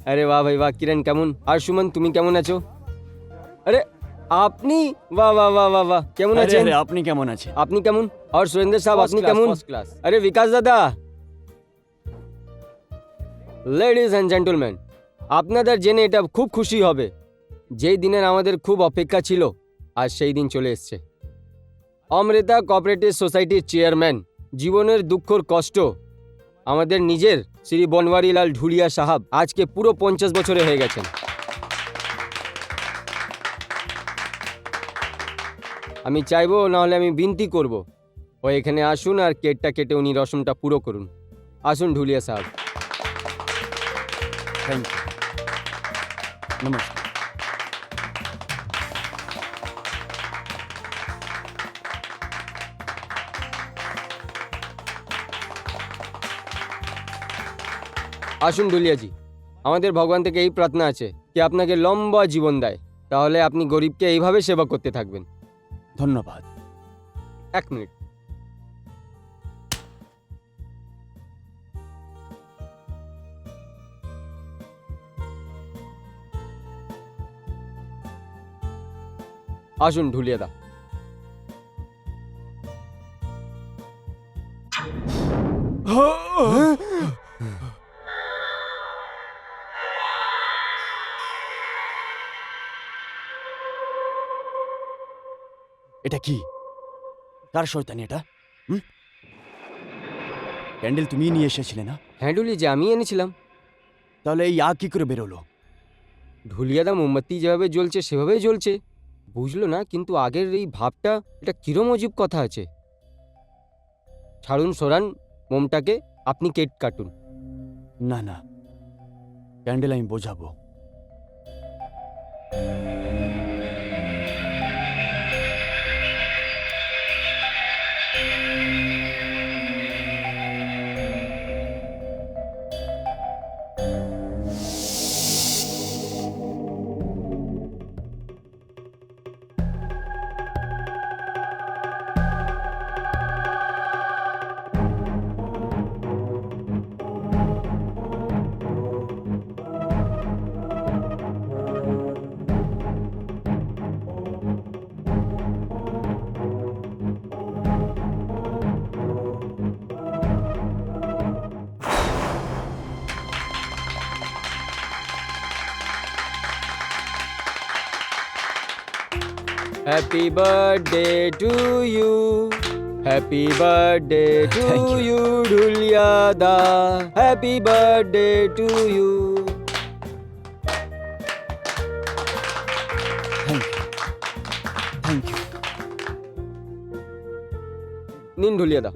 আরে বাহ ভাই বাহ, কিরণ কেমন? আর সুমন তুমি কেমন আছো? আরে আপনি, বাহ বাহ বাহ বাহ বাহ, কেমন আরে আছেন? আরে, আপনি কেমন আছেন? আপনি কেমন? আর সুরেন্দ্র সাহেব First আপনি class, কেমন? first class. আরে বিকাশ দাদা, লেডিজ অ্যান্ড জেন্টলম্যান, আপনাদের জেনে এটা খুব খুশি হবে, যেই দিনের আমাদের খুব অপেক্ষা ছিল আজ সেই দিন চলে এসছে। অমৃতা কোঅপারেটিভ সোসাইটির চেয়ারম্যান, জীবনের দুঃখর কষ্ট আমাদের নিজের শ্রী বনওয়ারিলাল ঢুলিয়া সাহাব আজকে পুরো 50 বছরে হয়ে গেছেন। আমি চাইবো, নাহলে আমি বিনতি করব, ও এখানে আসুন আর কেকটা কেটে উনি রসমটা পুরো করুন। আসুন ঢুলিয়া সাহেব। Thank you. নমস্কার। আসুন ঢুলিয়াজি, আমাদের ভগবান থেকে এই প্রার্থনা আছে কি আপনাকে লম্বা জীবন দেয়, তাহলে আপনি গরিবকে এইভাবে সেবা করতে থাকবেন। ধন্যবাদ। 1 মিনিট। আসুন ঢুলিয়াদা। এটা কি? কার শয়তানি এটা? হুম? ক্যান্ডেল তুমিই নিয়ে এসেছিলে না? হ্যাঁ ঢুলিয়াজি, আমি এনেছিলাম। তাহলে এই আগ কি করে বেরোলো? ঢুলিয়াদা, মোমবাতি যেভাবে জ্বলছে সেভাবেই জ্বলছে, বুঝলো না, কিন্তু আগের এই ভাবটা, এটা কিরম অজীব কথা আছে। ছাড়ুন, সরান মোমটাকে, আপনি কেক কাটুন। না না, ক্যান্ডেল আমি বোঝাবো। Happy birthday to you, happy birthday to Thank you. You ঢুলিয়াদা, happy birthday to you. Thank you, thank you. নিন ঢুলিয়াদা।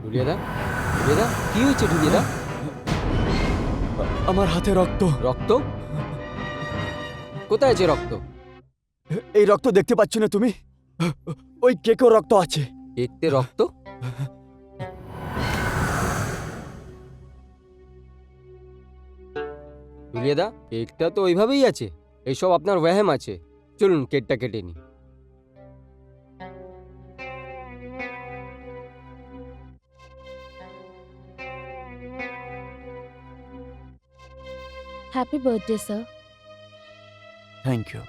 ঢুলিয়াদা, ঢুলিয়াদা, কি হয়েছে ঢুলিয়াদা? আমার হাতে রক্ত। রক্ত? কোথায় আছে রক্ত? এই রক্ত দেখতে পাচ্ছ না তুমি? ওই কেকেও রক্ত আছে। দেখতে রক্ত? ঢুলিয়াদা, কেকটা তো ওইভাবেই আছে, এইসব আপনার ওয়াহেম আছে। চলুন কেকটা কেটে নি। Happy birthday, sir. Thank you.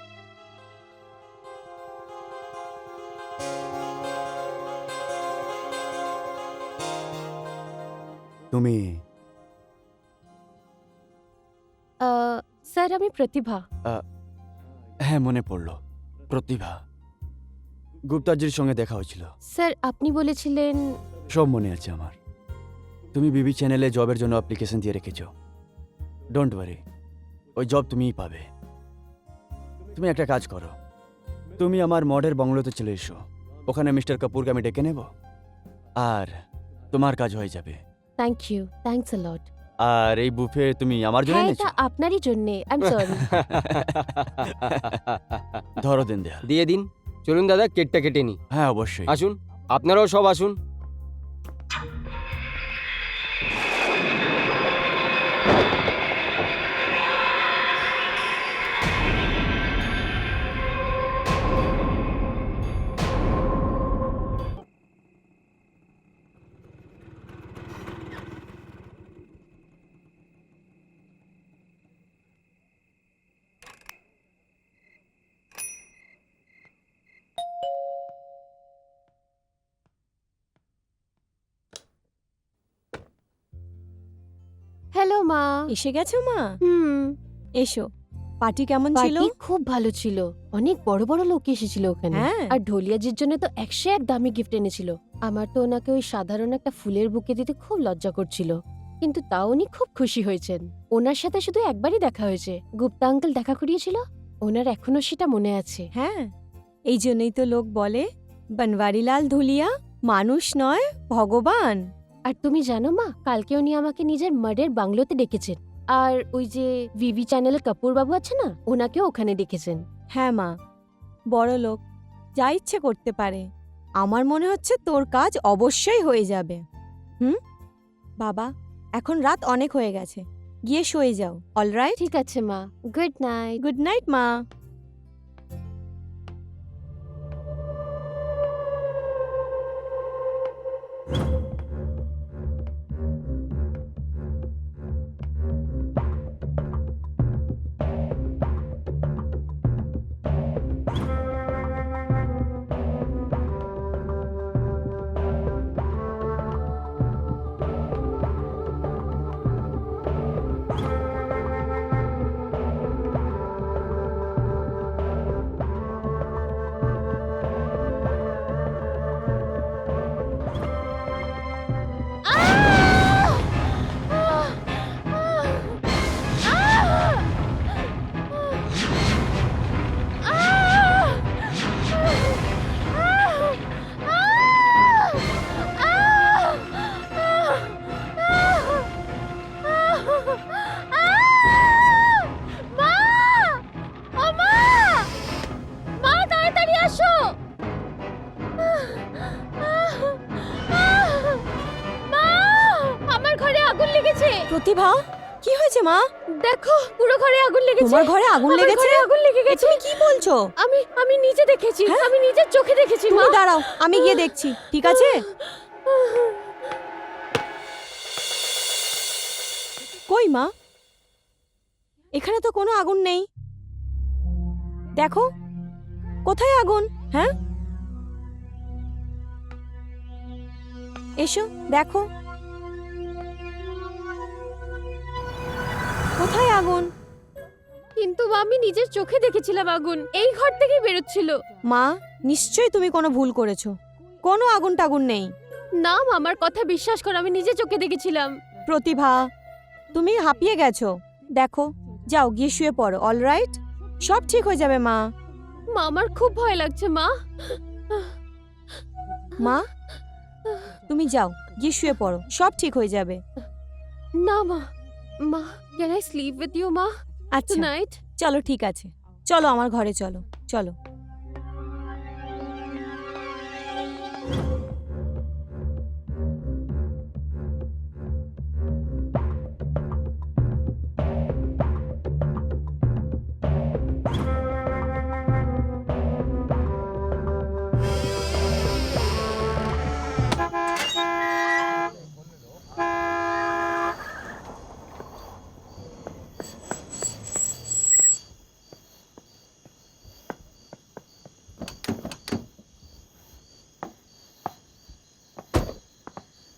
তুমি স্যার আমি প্রতিভা। হ্যাঁ, মনে পড়লো, প্রতিভা। গুপ্তাজির সঙ্গে দেখা হয়েছিল। স্যার আপনি বলেছিলেন। সব মনে আছে আমার। তুমি বিবি চ্যানেলে জবের জন্য অ্যাপ্লিকেশন দিয়ে রেখেছো। ডোন্ট ওয়ারি, ওই জব তুমিই পাবে। তুমি একটা কাজ করো, তুমি আমার মডের বাংলোতে চলে এসো। ওখানে মিস্টার কাপুরকে আমি ডেকে নেব, আর তোমার কাজ হয়ে যাবে। থ্যাংক ইউ, থ্যাঙ্কস আ লট। আর এই বুফে তুমি আমার জন্য হ্যাঁ এনেছো? এটা আপনারই জন্যে, আই এম সরি। ধরো দিন দেয়াল। দিয়ে দিন। চলুন দাদা, কেকটা কেটে নি। হ্যাঁ অবশ্যই। আসুন, আপনারাও সব আসুন। হ্যালো মা। এসে গেছো মা? হুম। এসো। পার্টি কেমন ছিল? পার্টি খুব ভালো ছিল, অনেক বড় বড় লোক এসেছিল ওখানে। হ্যাঁ। আর ঢোলিয়াজির জন্য তো 101 দামি গিফট এনেছিল। আমার তো ওনাকে ওই সাধারণ একটা ফুলের বুকে দিতে খুব লজ্জা করছিল, কিন্তু তাও উনি খুব খুশি হয়েছেন। ওনার সাথে শুধু একবারই দেখা হয়েছে, গুপ্তা আঙ্কেল দেখা করিয়েছিল। ওনার এখনো সেটা মনে আছে। হ্যাঁ, এই জন্যই তো লোক বলে বনওয়ারিলাল ধুলিয়া মানুষ নয় ভগবান। আর তুমি জানো মা, কালকে উনি আমাকে নিজের মার্ডের বাংলোতে ডেকেছেন। আর ওই যে ভিভি চ্যানেলে কাপুর বাবু আছে না, ওনাকেও ওখানে ডেকেছেন। হ্যাঁ মা, বড় লোক যা ইচ্ছে করতে পারে। আমার মনে হচ্ছে তোর কাজ অবশ্যই হয়ে যাবে। বাবা, এখন রাত অনেক হয়ে গেছে, গিয়ে শুয়ে যাও। অলরাইট? ঠিক আছে মা, গুড নাইট। গুড নাইট মা। প্রতিভা, কি হয়েছে মা? দেখো, পুরো ঘরে আগুন লেগেছে। তোমার ঘরে আগুন আমার লেগেছে? ঘরে আগুন লেগে এ গেছে। তুমি কি বলছো? আমি নিজে দেখেছি, হ্যাঁ? আমি নিজের চোখে দেখেছি মা। তুমি দাঁড়াও, আমি গিয়ে দেখছি, ঠিক আছে? কই মা? এখানে তো কোনো আগুন নেই। দেখো, কোথায় আগুন? হ্যাঁ, এসো দেখো, কোথায় আগুন? কিন্তু মা, আমি নিজের চোখে দেখেছিলাম আগুন এই ঘর থেকেই বেরোচ্ছিল। মা, নিশ্চয়ই তুমি কোনো ভুল করেছো। কোনো আগুন টাগুন নেই। না মা, আমার কথা বিশ্বাস করো, আমি নিজে চোখে দেখেছিলাম। প্রতিভা, তুমি হাঁপিয়ে গেছো। দেখো, যাও গিয়ে শুয়ে পড়ো। অলরাইট, সব ঠিক হয়ে যাবে মা। মা, আমার খুব ভয় লাগছে মা। মা, তুমি যাও গিয়ে শুয়ে পড়ো, সব ঠিক হয়ে যাবে। না মা, মা, can I sleep with you মা আচ্ছা, টুনাইট? চলো ঠিক আছে, চলো আমার ঘরে চলো, চলো।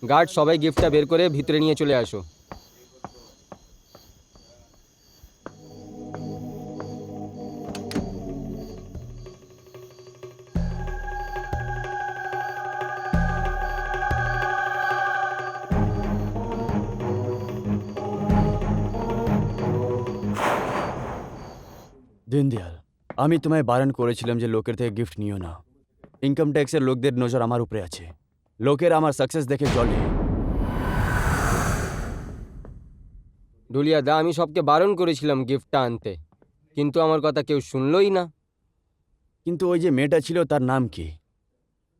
গার্ড সবাই গিফটটা বের করে ভিতরে নিয়ে চলে আসো। দিনদয়াল, আমি তোমায় বারণ করেছিলাম যে লোকের থেকে গিফট নিও না। ইনকাম ট্যাক্সের লোকদের নজর আমার উপরে আছে। লোকের আমার সাকসেস দেখে চলে। ঢুলিয়া দা, আমি সবকে বারণ করেছিলাম গিফটটা আনতে, কিন্তু আমার কথা কেউ শুনলই না। কিন্তু ওই যে মেয়েটা ছিল তার নাম কি?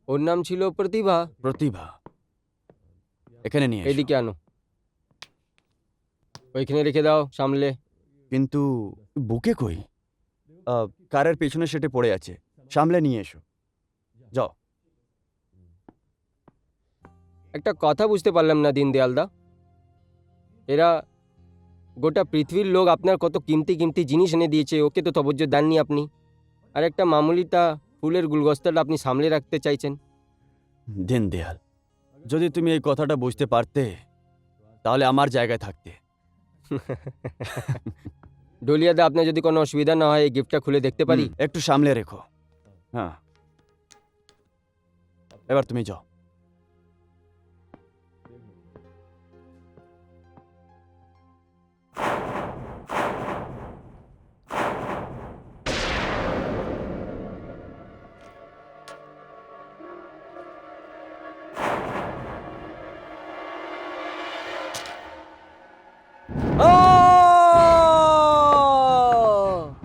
ওর নাম ছিল প্রতিভা। প্রতিভা। এখানে নিয়ে এসো। এদিকে আনো, ওইখানে রেখে দাও সামলে। কিন্তু বুকে কই? কারের পেছনে সেটে পড়ে আছে, সামলে নিয়ে এসো। যাও। একটা কথা বুঝতে পারলাম না দীনদয়াল দা, এরা গোটা পৃথিবীর লোক আপনার কত কিমতি কিমতি জিনিস এনে দিয়েছে, ওকে তো তবজ্জো দেননি আপনি। আর একটা মামুলিটা ফুলের গুলগস্তাটা আপনি সামলে রাখতে চাইছেন। দিনদয়াল, যদি তুমি এই কথাটা বুঝতে পারতে তাহলে আমার জায়গায় থাকতে। ঢুলিয়া দা, আপনার যদি কোনো অসুবিধা না হয় এই গিফটটা খুলে দেখতে পারি? একটু সামলে রেখো। হ্যাঁ, এবার তুমি যাও।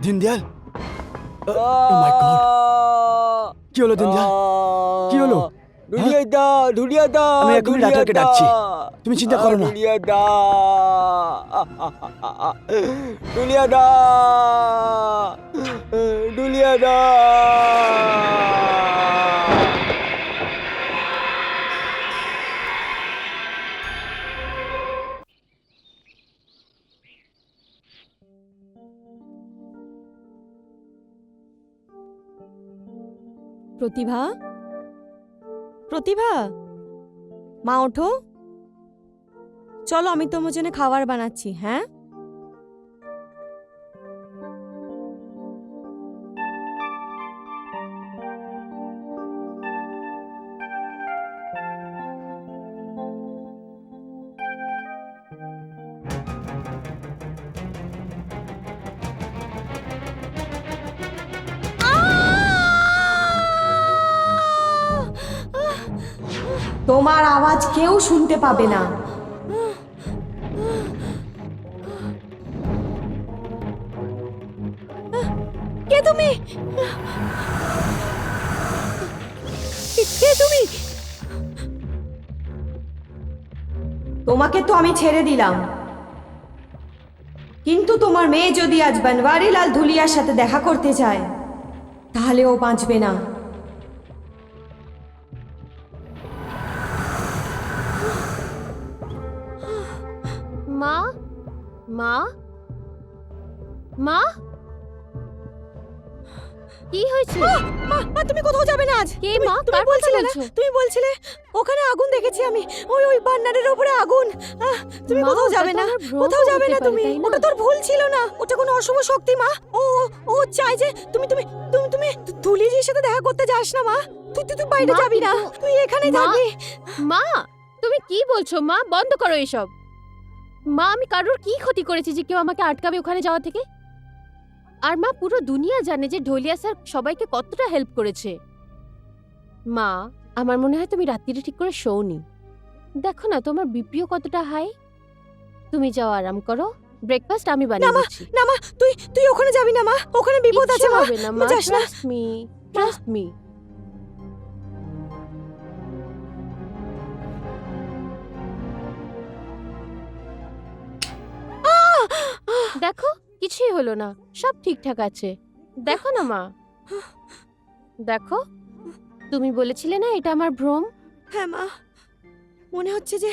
Deendayal, my God! কি হলো দিনদয়াল? কি হলো? ঢুলিয়া দা, ঢুলিয়া দা, আমি এখনই ঢুলিয়া ডাক্তারকে দা। ডাকছি। তুমি চিন্তা করো না। ঢুলিয়া দা, ঢুলিয়া দা, ঢুলিয়া দা। প্রতিভা, প্রতিভা, মা ওঠো। চলো, আমি তোমার জন্য খাবার বানাচ্ছি। হ্যাঁ, তোমার আওয়াজ কেউ শুনতে পাবে না। কে তুমি? কে তুমি? তোমাকে তো আমি ছেড়ে দিলাম, কিন্তু তোমার মেয়ে যদি আজ বনওয়ারিলাল ধুলিয়ার সাথে দেখা করতে চায় তাহলে ও বাঁচবে না। মা, মা, মা, কি হয়েছে? মা, মা, তুমি কোথাও যাবে না আজ। কে তুমি- মা? তুমি কার কথা বলছিলে না, বলছো? তুমি বলছিলে ওখানে আগুন দেখেছি আমি, ওই ওই বান্নারের উপরে আগুন। তুমি মা, কোথাও ওটা যাবে তো না, আমার ভ্রম কোথাও যাবে হতে না পারে, তুমি। তাই না? ওটা তোর ভুল ছিল না, ওটা কোনো অশুভ শক্তি মা। ও ও চাই যে তুমি তুমি তুমি তুমি ধুলিজির সাথে দেখা করতে যাস না মা। তুই বাইরে মা, যাবি না, কিন্তু- তুই এখানেই মা, থাকবি। মা, তুমি কি বলছো মা? বন্ধ করো এসব। মা, আমি কারোর কি ক্ষতি করেছি যে কেউ আমাকে আটকাবে ওখানে যাওয়া থেকে? আর মা, পুরো দুনিয়া জানে যে ঢোলিয়া স্যার সবাইকে কতটা হেল্প করেছে। মা, আমার মনে হয় তুমি রাত্রিরে ঠিক করে শোওনি। দেখো না তোমার বিপিও কতটা হাই। তুমি যাও আরাম করো, ব্রেকফাস্ট আমি বানিয়ে দিচ্ছি। না মা, তুই তুই ওখানে যাবি না মা, ওখানে বিপদ আছে কিচ্ছু মা। হবে না মা, যাস না। Trust me, trust me. দেখো, কিছুই হলো না, সব ঠিকঠাক আছে। দেখো না মা, দেখো, তুমি বলেছিলে না এটা আমার ভ্রম। হ্যাঁ মা, মনে হচ্ছে যে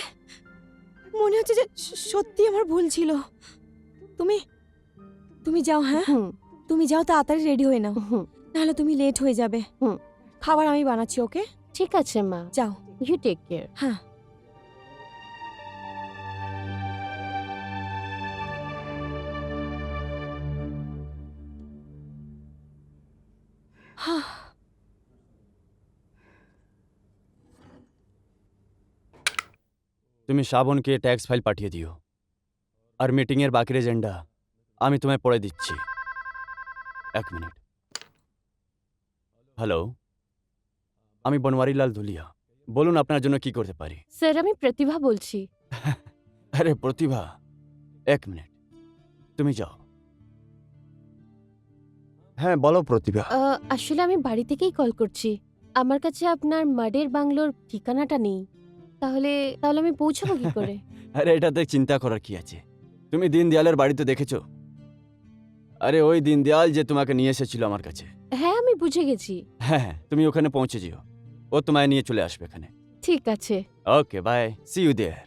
সত্যি আমার ভুল ছিল। তুমি তুমি যাও। হ্যাঁ, হুম, তুমি যাও, তাড়াতাড়ি রেডি হয়ে নাও, হুম, নাহলে তুমি লেট হয়ে যাবে। হুম। খাবার আমি বানাচ্ছি, ওকে? ঠিক আছে মা, যাও। You take care. হ্যাঁ। তুমি শ্রাবণকে ট্যাক্স ফাইল পাঠিয়ে দিও, আর মিটিংয়ের বাকির এজেন্ডা আমি তোমায় পড়ে দিচ্ছি। 1 মিনিট। হ্যালো, আমি বনওয়ারিলাল ধুলিয়া। বলুন আপনার জন্য কি করতে পারি। স্যার, আমি প্রতিভা বলছি। আরে প্রতিভা, 1 মিনিট, তুমি যাও। হ্যাঁ বলো প্রতিভা। আসলে আমি বাড়ি থেকেই কল করছি। আমার কাছে আপনার মাডের বাংলোর ঠিকানাটা নেই। তাহলে তাহলে আমি পৌঁছাবো কি করে? আরে এটাতে চিন্তা করার কি আছে? তুমি দীনদয়ালের বাড়িতে দেখেছো? আরে ওই দীনদয়াল যে তোমাকে নিয়ে এসেছিল আমার কাছে। হ্যাঁ, আমি বুঝে গেছি। হ্যাঁ হ্যাঁ, তুমি ওখানে পৌঁছে যেও, ও তোমায় নিয়ে চলে আসবে এখানে। ঠিক আছে। Okay bye, see you there.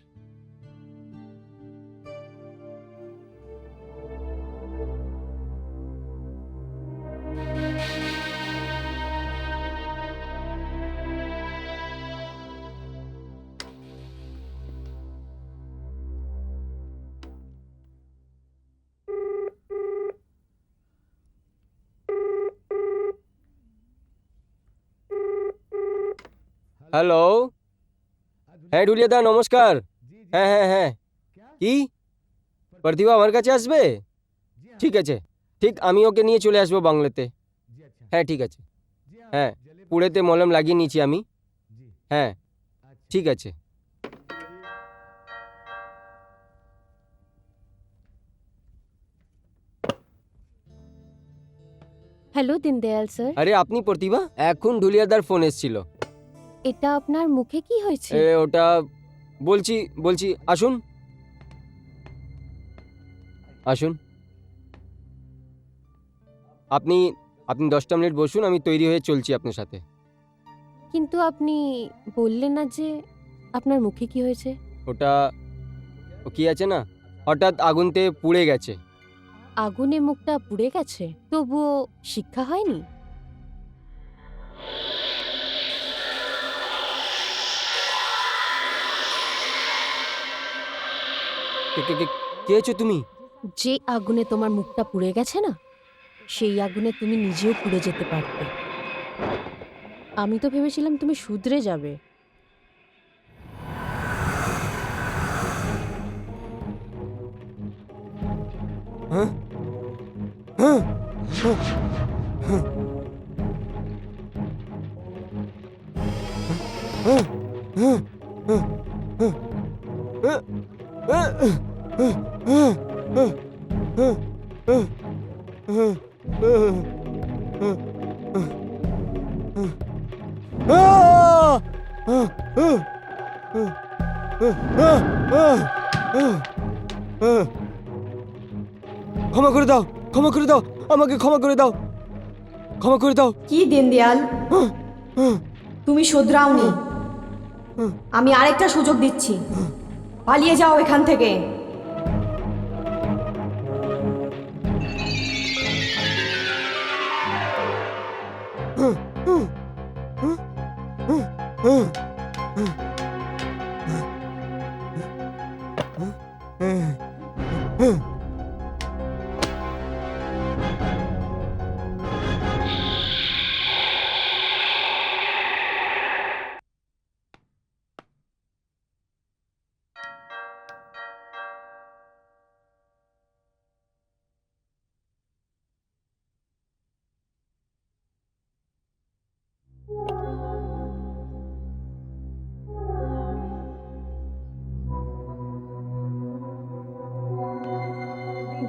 Hello, হ্যাঁ ঢুলিয়াদা নমস্কার। হ্যাঁ হ্যাঁ হ্যাঁ, কি প্রতিভা আমার কাছে আসবে? ঠিক আছে, ঠিক আমি ওকে নিয়ে চলে আসবো বাংলাতে। হ্যাঁ ঠিক আছে, হ্যাঁ পুড়েতে মলম লাগিয়ে নিয়েছি আমি। হ্যাঁ ঠিক আছে। হ্যালো দীনদয়াল স্যার, আরে আপনি প্রতিভা? এখন ঢুলিয়াদার ফোন এসেছিল। এটা আপনার মুখে কি হয়েছে? ওটা বলছি বলছি, আসুন আসুন। আপনি আপনি 10টা মিনিট বসুন, আমি তৈরি হয়ে চলছি আপনার সাথে। কিন্তু আপনি বললেন না যে আপনার মুখে কি হয়েছে। ওটা ও কি আছে না, হঠাৎ আগুনতে পুড়ে গেছে। আগুনে মুখটা পুড়ে গেছে, তবুও শিক্ষা হয়নি? কে আছো তুমি? যে আগুনে তোমার মুখটা পুড়ে গেছে না, সেই আগুনে তুমি নিজেও পুড়ে যেতে পারতে। আমি তো ভেবেছিলাম তুমি শুধরে যাবে। হ্যাঁ হ্যাঁ ক্ষমা করে দাও, ক্ষমা করে দাও, আমাকে ক্ষমা করে দাও, ক্ষমা করে দাও। কি দীনদয়াল, তুমি শুধরাওনি। আমি আরেকটা সুযোগ দিচ্ছি, পালিয়ে যাও এখান থেকে।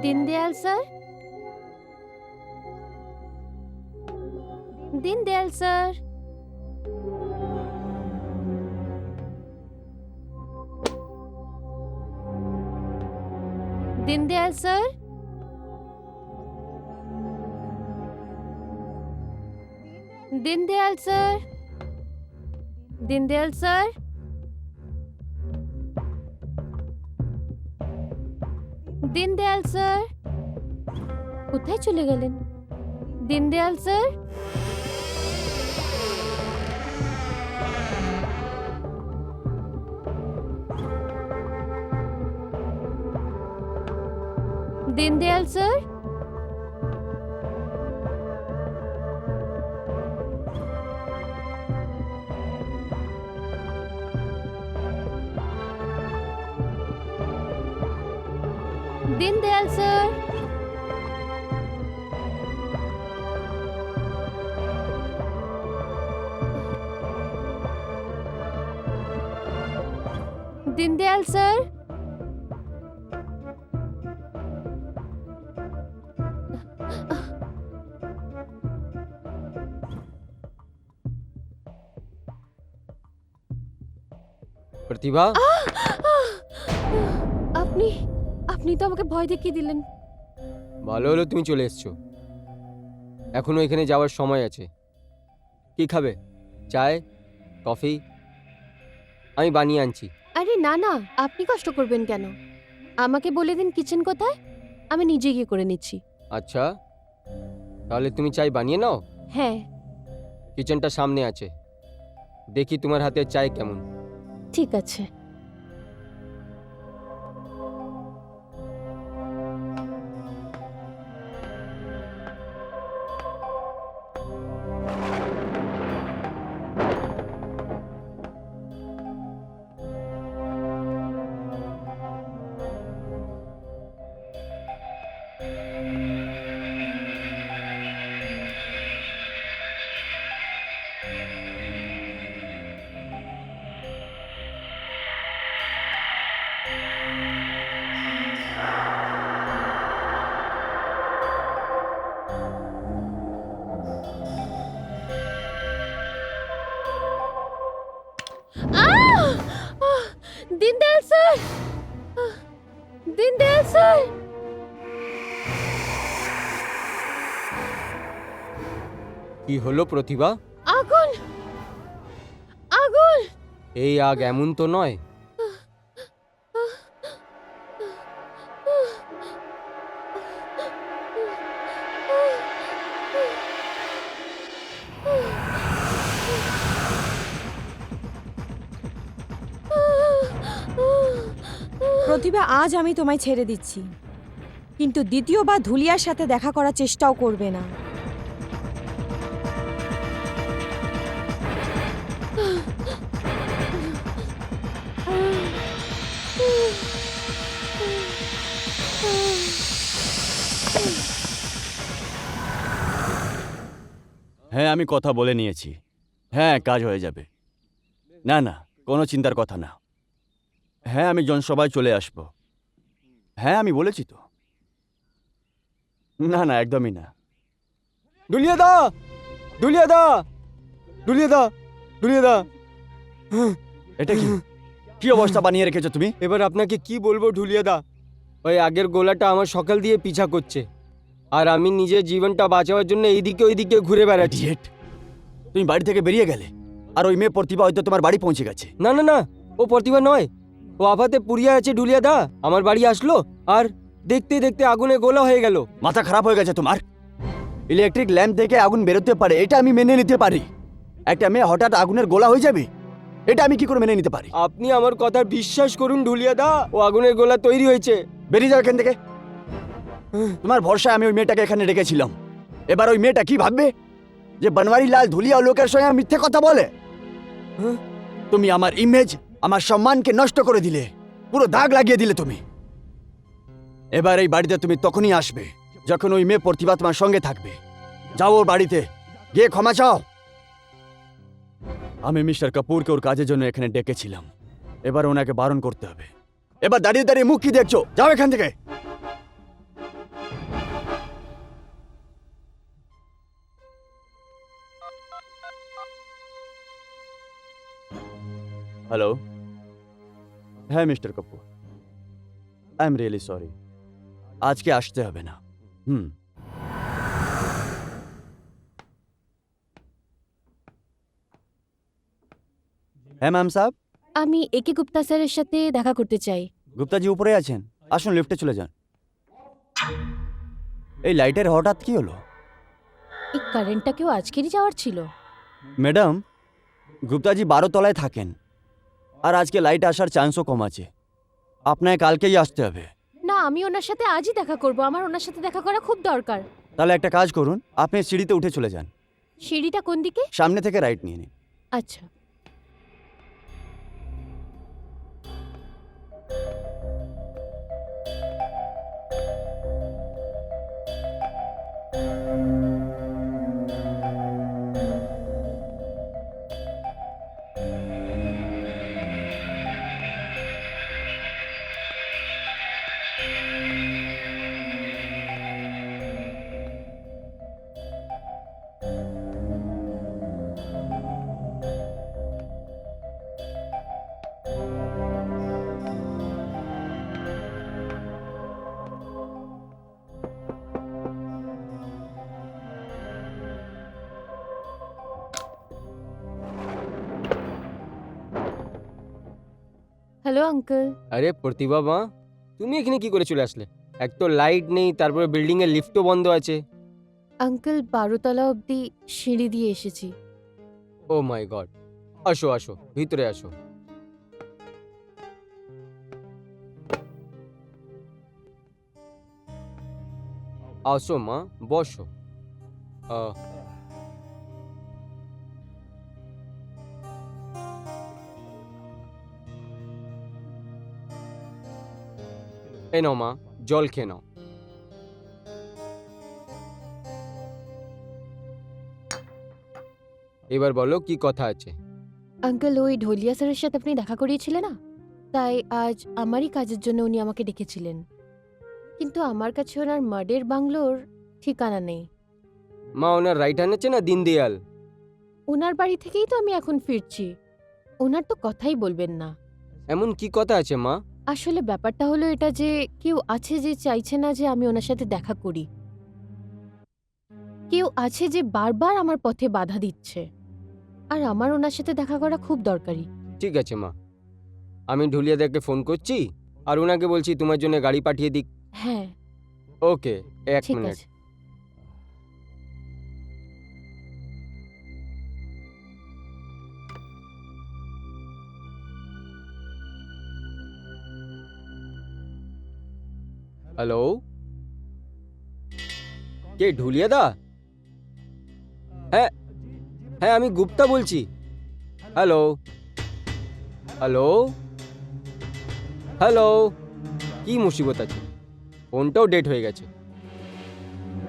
Dindayal sir, Dindayal sir, Dindayal sir, Dindayal sir, Dindayal sir, Dindayal sir, কোথায় চলে গেলেন? Dindayal sir, Dindayal sir, Dindayal sir. Dindayal sir. Pratibha, আপনি আপনি তো আমাকে ভয় দেখিয়ে দিলেন। ভালো হলো তুমি চলে এসছো। এখনো এখানে যাওয়ার সময় আছে। কি খাবে? চায়, কফি? আমি বানিয়ে আনছি। আরে না না, আপনি কষ্ট করবেন কেন? আমাকে বলে দিন কিচেন কোথায়, আমি নিজে গিয়ে করে নিচ্ছি। আচ্ছা, তাহলে তুমি চাই বানিয়ে নাও। হ্যাঁ কিচেনটা সামনে আছে। দেখি তোমার হাতের চায় কেমন। ঠিক আছে। Deendayal sir, Dindayal sir. কি হলো প্রতিভা? আগুন, আগুন। এই আগ এমন তো নয়। প্রতিভা, আজ আমি তোমায় ছেড়ে দিচ্ছি, কিন্তু দ্বিতীয়বার ধুলিয়ার সাথে দেখা করার চেষ্টাও করবে না। হ্যাঁ, আমি কথা বলে নিয়েছি। হ্যাঁ, কাজ হয়ে যাবে। না না, কোনো চিন্তার কথা না। হ্যাঁ, আমি জনসভায় চলে আসব। হ্যাঁ, আমি বলেছি তো। না না, একদমই না। দুলিয়া দা, দুলিয়া দা, দুলিয়া দা, দুলিয়া দা। এটা কি কি অবস্থা বানিয়ে রেখেছো তুমি? এবার আপনাকে কি বলবো ঢুলিয়া দা, ওই আগের গোলাটা আমার সকাল দিয়ে পিছা করছে, আর আমি নিজের জীবনটা বাঁচাবার জন্য এইদিকে ওইদিকে ঘুরে বেড়াচ্ছি। Idiot! তুমি বাড়ি থেকে বেরিয়ে গেলে, আর ওই মেয়ে প্রতিভা হয়তো তোমার বাড়ি পৌঁছে গেছে। না না না, ও প্রতিভা নয়, ও আফাতে পুড়িয়ে আছে ঢুলিয়া দা। আমার বাড়ি আসলো আর দেখতে দেখতে আগুনে গোলা হয়ে গেল। মাথা খারাপ হয়ে গেছে তোমার? ইলেকট্রিক ল্যাম্প থেকে আগুন বেরোতে পারে, এটা আমি মেনে নিতে পারি। একটা মেয়ে হঠাৎ আগুনের গোলা হয়ে যাবে, এটা আমি কি করে মেনে নিতে পারি? আপনি আমার কথা বিশ্বাস করুন ঢুলিয়া দা, ও আগুনের গোলা তৈরি হয়েছে। বেরিয়ে যাও এখান থেকে। তোমার ভরসায় আমি ওই মেয়েটাকে এখানে রেখেছিলাম। এবার ওই মেয়েটা কি ভাববে যে বনওয়ারি লাল ধুলিয়া লোকের সঙ্গে মিথ্যে কথা বলে? তুমি আমার ইমেজ, আমার সম্মানকে নষ্ট করে দিলে, পুরো দাগ লাগিয়ে দিলে তুমি। এবার এই বাড়িতে তুমি তখনই আসবে যখন ওই মেয়ে প্রতিভা তোমার সঙ্গে থাকবে। যাও ওর বাড়িতে, গিয়ে ক্ষমা চাও। আমি মিস্টার কাপুরকে ওর কাজের জন্য এখানে ডেকেছিলাম, এবার ওনাকে বারণ করতে হবে। এবার দাঁড়িয়ে দাঁড়িয়ে মুখ কি দেখছো? যাও এখান থেকে। হ্যালো, হ্যাঁ mister Kapoor, I am really sorry, আজকে আসতে হবে না। হ্যাঁ ম্যাম সাহেব। আমি একে গুপ্তা স্যারের সাথে দেখা করতে চাই। গুপ্তাজি উপরে আছেন, আসুন লিফটে চলে যান। এই লাইটের হঠাৎ কি হলো? এই কারেন্টটা কেউ আজকেরই যাওয়ার ছিল? ম্যাডাম, গুপ্তাজি 12 তলায় থাকেন, আর আজকে লাইট আসার চান্সও কম আছে। আপনাকে কালকেই আসতে হবে। না, আমি ওনার সাথে আজই দেখা করব, আমার ওনার সাথে দেখা করা খুব দরকার। তাহলে একটা কাজ করুন, আপনি সিঁড়িতে উঠে চলে যান। সিঁড়িটা কোন দিকে? সামনে থেকে রাইট নিয়ে নিন। আচ্ছা। Hello uncle. আরে প্রতিভা মা, তুমি এখানে কি করে চলে আসলে? এক তো লাইট নেই, তারপরে বিল্ডিং এর লিফটও বন্ধ আছে। আঙ্কেল 12তলা অবধি সিঁড়ি দিয়ে এসেছি। ও মাই গড, আসো আসো, ভিতরে আসো। আসো মা, বসো। আহ, এই নাও মা, জল খেয়ে নাও। এবার বলো কি কথা আছে। আঙ্কেল ওই ঢোলিয়া স্যারের সাথে আপনি দেখা করিয়েছিলেন না, তাই আজ আমারই কাজের জন্য উনি আমাকে ডেকেছিলেন। কিন্তু আমার কাছে ওনার মার্ডের বাংলোর ঠিকানা নেই। মা, ওনার রাইট হ্যান্ড আছে না দীনদয়াল, ওনার বাড়ি থেকেই তো আমি এখন ফিরছি। ওনার তো কথাই বলবেন না। এমন কি কথা আছে মা? আসলে ব্যাপারটা হলো এটা যে কেউ আছে যে চাইছে না যে আমি ওনার সাথে দেখা করি। কেউ আছে যে বারবার আমার পথে বাধা দিচ্ছে, আর আমার ওনার সাথে দেখা করা খুব দরকারি। ঠিক আছে মা, আমি ঢুলিয়াদাকে ফোন করছি আর ওনাকে বলছি তোমার জন্য গাড়ি পাঠিয়ে দিক। হ্যাঁ, ওকে, এক ঠিক মিনিট। আছে। হ্যালো, কে ঢুলিয়াদা? হ্যাঁ হ্যাঁ, আমি গুপ্তা বলছি। হ্যালো হ্যালো হ্যালো, কি মুসিবত আছে? ফোনটাও ডেট হয়ে গেছে।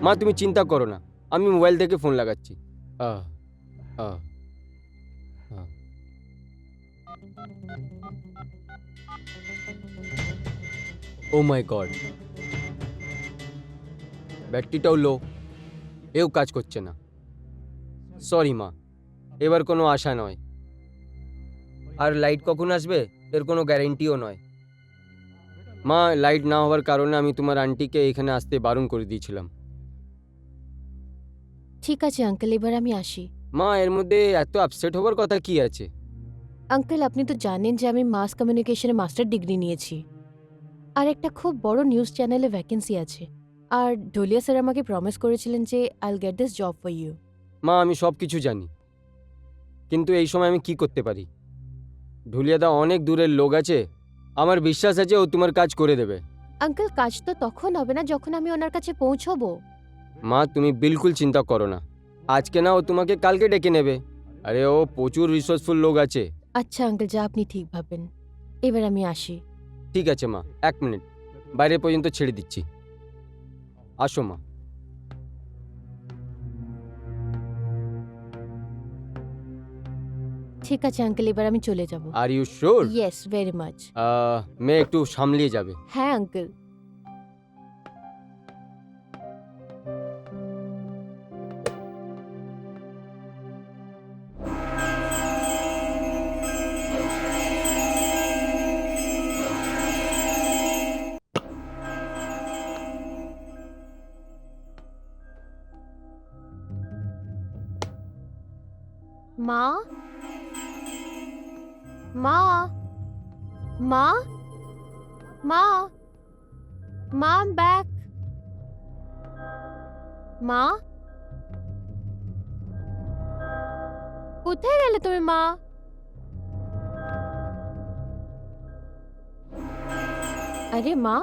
মা তুমি চিন্তা করো না, আমি মোবাইল থেকে ফোন লাগাচ্ছি। আহ আহ আহ। ও মাই গড, ব্যাটারিটাও লো, এও কাজ করছে না। সরি মা, এবার কোনো আশা নয়। আর লাইট কখন আসবে এর কোনো গ্যারেন্টিও নয়। মা, লাইট না হওয়ার কারণে আমি তোমার আন্টিকে এখানে আসতে বারণ করে দিয়েছিলাম। ঠিক আছে আঙ্কেল, এবার আমি আসি। মা, এর মধ্যে এত আপসেট হওয়ার কথা কি আছে? আঙ্কেল আপনি তো জানেন যে আমি মাস কমিউনিকেশনে মাস্টার ডিগ্রি নিয়েছি, আর একটা খুব বড় নিউজ চ্যানেলে ভ্যাকেন্সি আছে। আর ঢোলিয়া স্যার আমাকে প্রমিস করেছিলেন যে I will get this job for you. মা, আমি সব কিছু জানি, কিন্তু এই সময় আমি কি করতে পারি? ঢুলিয়াদা অনেক দূরের লোক আছে, আমার বিশ্বাস আছে ও তোমার কাজ করে দেবে। আঙ্কেল কাজ তো তখন হবে না যখন আমি ওনার কাছে পৌঁছবো। মা, তুমি বিলকুল চিন্তা করো না, আজকে না ও তোমাকে কালকে ডেকে নেবে। আরে ও প্রচুর রিসোর্সফুল লোক আছে। আচ্ছা আঙ্কেল, যা আপনি ঠিক ভাবেন। এবার আমি আসি। ঠিক আছে মা, এক মিনিট, বাইরে পর্যন্ত ছেড়ে দিচ্ছি। আসো মা। ঠিক আছে আঙ্কেল, এবার আমি চলে যাব। Are you sure? Yes, very much. মেয়ে একটু সামলিয়ে যাবে। হ্যাঁ আঙ্কেল। মা, মা, মা, মা, মা, I'm back. মা, কোথায় গেলে তুমি মা? আরে মা,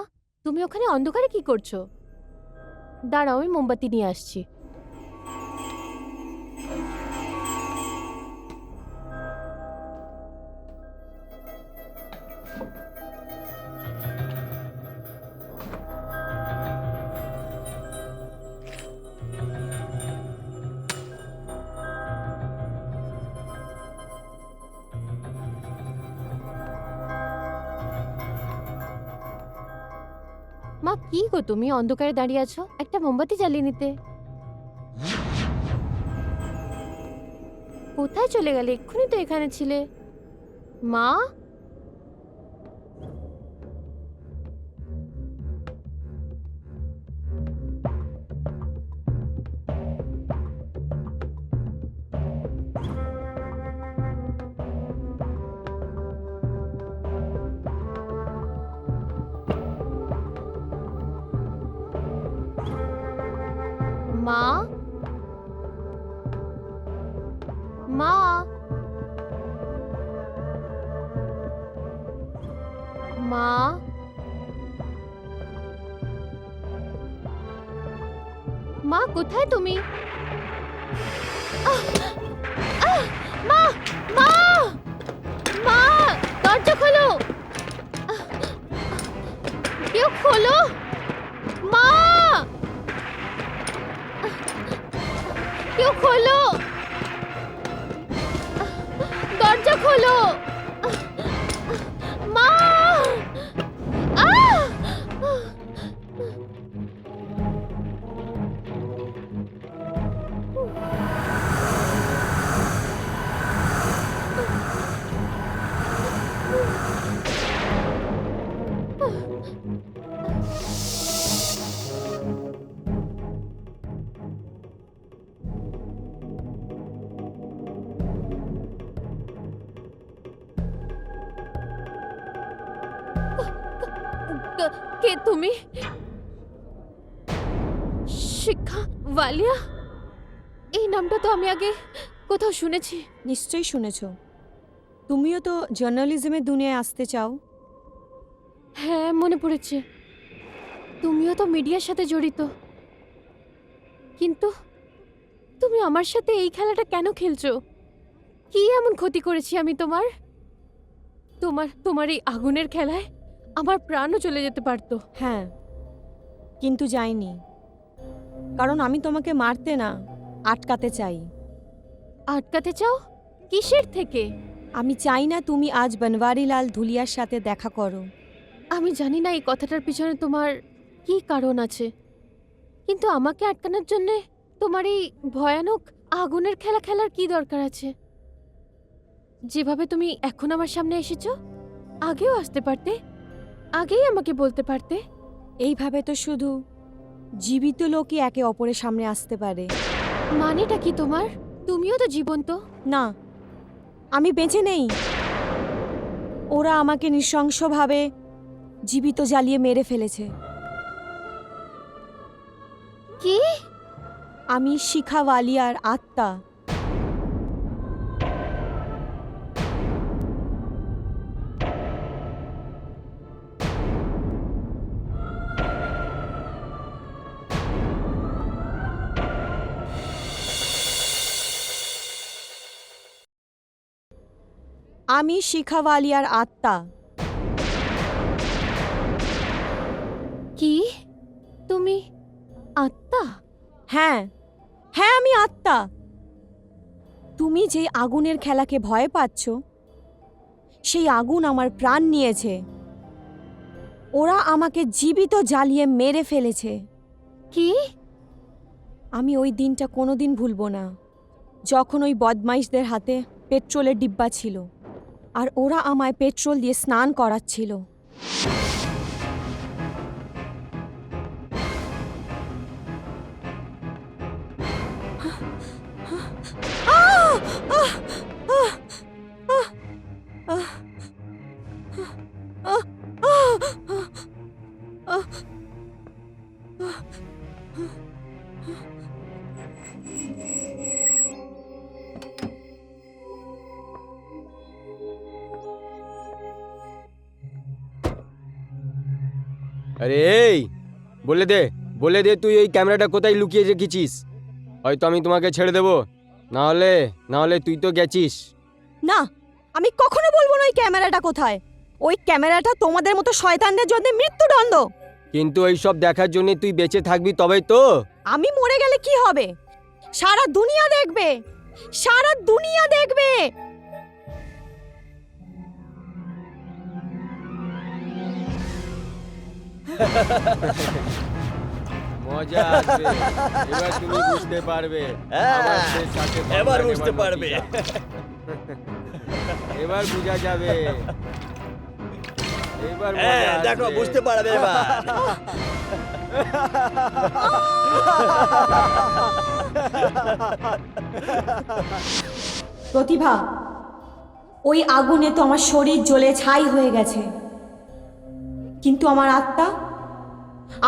তুমি ওখানে অন্ধকারে কি করছো? দাঁড়াও, আমি মোমবাতি নিয়ে আসছি। মা, কি গো তুমি অন্ধকারে দাঁড়িয়ে আছো? একটা মোমবাতি জ্বালিয়ে নিতে। কোথায় চলে গেলে? এক্ষুনি তো এখানে ছিলে। মা, মা, মা, মা, মা কোথায় তুমি? আহ! আহ! মা, মা, মা, দরজা খোলো। আহ! কেউ খোলো, মা, কেউ খোলো, দরজা খোলো, মা। আহ! কে তুমি? শিখা ওয়ালিয়া? এই নামটা তো আমি আগে কোথাও শুনেছি। নিশ্চয়ই শুনেছ। তুমিও তো জার্নালিজমের দুনিয়ায় আসতে চাও। হ্যাঁ, মনে পড়েছে। তুমিও তো মিডিয়ার সাথে জড়িত। কিন্তু তুমি আমার সাথে এই খেলাটা কেন খেলছো? কি এমন ক্ষতি করেছি আমি তোমার? তোমার এই আগুনের খেলায় আমার প্রাণও চলে যেতে পারতো। হ্যাঁ, কিন্তু যাইনি, কারণ আমি তোমাকে মারতে না, আটকাতে চাই। আটকাতে চাও? কিসের থেকে? আমি চাই না তুমি আজ বনওয়ারিলাল ধুলিয়ার সাথে দেখা করো। আমি জানি না এই কথাটার পিছনে তোমার কি কারণ আছে, কিন্তু আমাকে আটকানোর জন্যে তোমার এই ভয়ানক আগুনের খেলা খেলার কি দরকার আছে? যেভাবে তুমি এখন আমার সামনে এসেছো, আগেও আসতে পারতে, আগেই আমাকে বলতে পারতে। এইভাবে তো শুধু জীবিত লোকই একে অপরের সামনে আসতে পারে। মানেটা কি তোমার? তুমিও তো জীবন্ত। না, আমি বেঁচে নেই। ওরা আমাকে নৃশংসভাবে জীবিত জ্বালিয়ে মেরে ফেলেছে। কি? আমি শিখা ওয়ালিয়ার আত্মা। আমি শিখা ওয়ালিয়ার আত্মা। কি? তুমি আত্মা? হ্যাঁ, হ্যাঁ, আমি আত্মা। তুমি যে আগুনের খেলাকে ভয় পাচ্ছ, সেই আগুন আমার প্রাণ নিয়েছে। ওরা আমাকে জীবিত জ্বালিয়ে মেরে ফেলেছে। কি? আমি ওই দিনটা কোনোদিন ভুলবো না, যখন ওই বদমাইশদের হাতে পেট্রোলের ডিব্বা ছিল আর ওরা আমায় পেট্রোল দিয়ে স্নান করাচ্ছিল। আরে এই, বলে দে তুই এই ক্যামেরাটা কোথায় লুকিয়ে রেখেছিস। হয়তো আমি তোমাকে ছেড়ে দেবো, না হলে তুই তো গেছিস। না, আমি কখনো বলবো না ওই ক্যামেরাটা কোথায়। ওই ক্যামেরাটা তোমাদের মতো শয়তানদের জন্য মৃত্যুদণ্ড। কিন্তু এইসব দেখার জন্য তুই বেঁচে থাকবি তবেই তো। আমি মরে গেলে কি হবে? সারা দুনিয়া দেখবে, সারা দুনিয়া দেখবে। মজা আসবে, এবার তুমি বুঝতে পারবে। আমাদের সাথে এবার পাঙ্গা বুঝতে নেবার পারবে। নতিজা। এবার বোঝা যাবে। এবার মজা দেখো, আসবে। বুঝতে পারবে এবার। প্রতিভা, ওই আগুনে তো আমার শরীর জ্বলে ছাই হয়ে গেছে, কিন্তু আমার আত্মা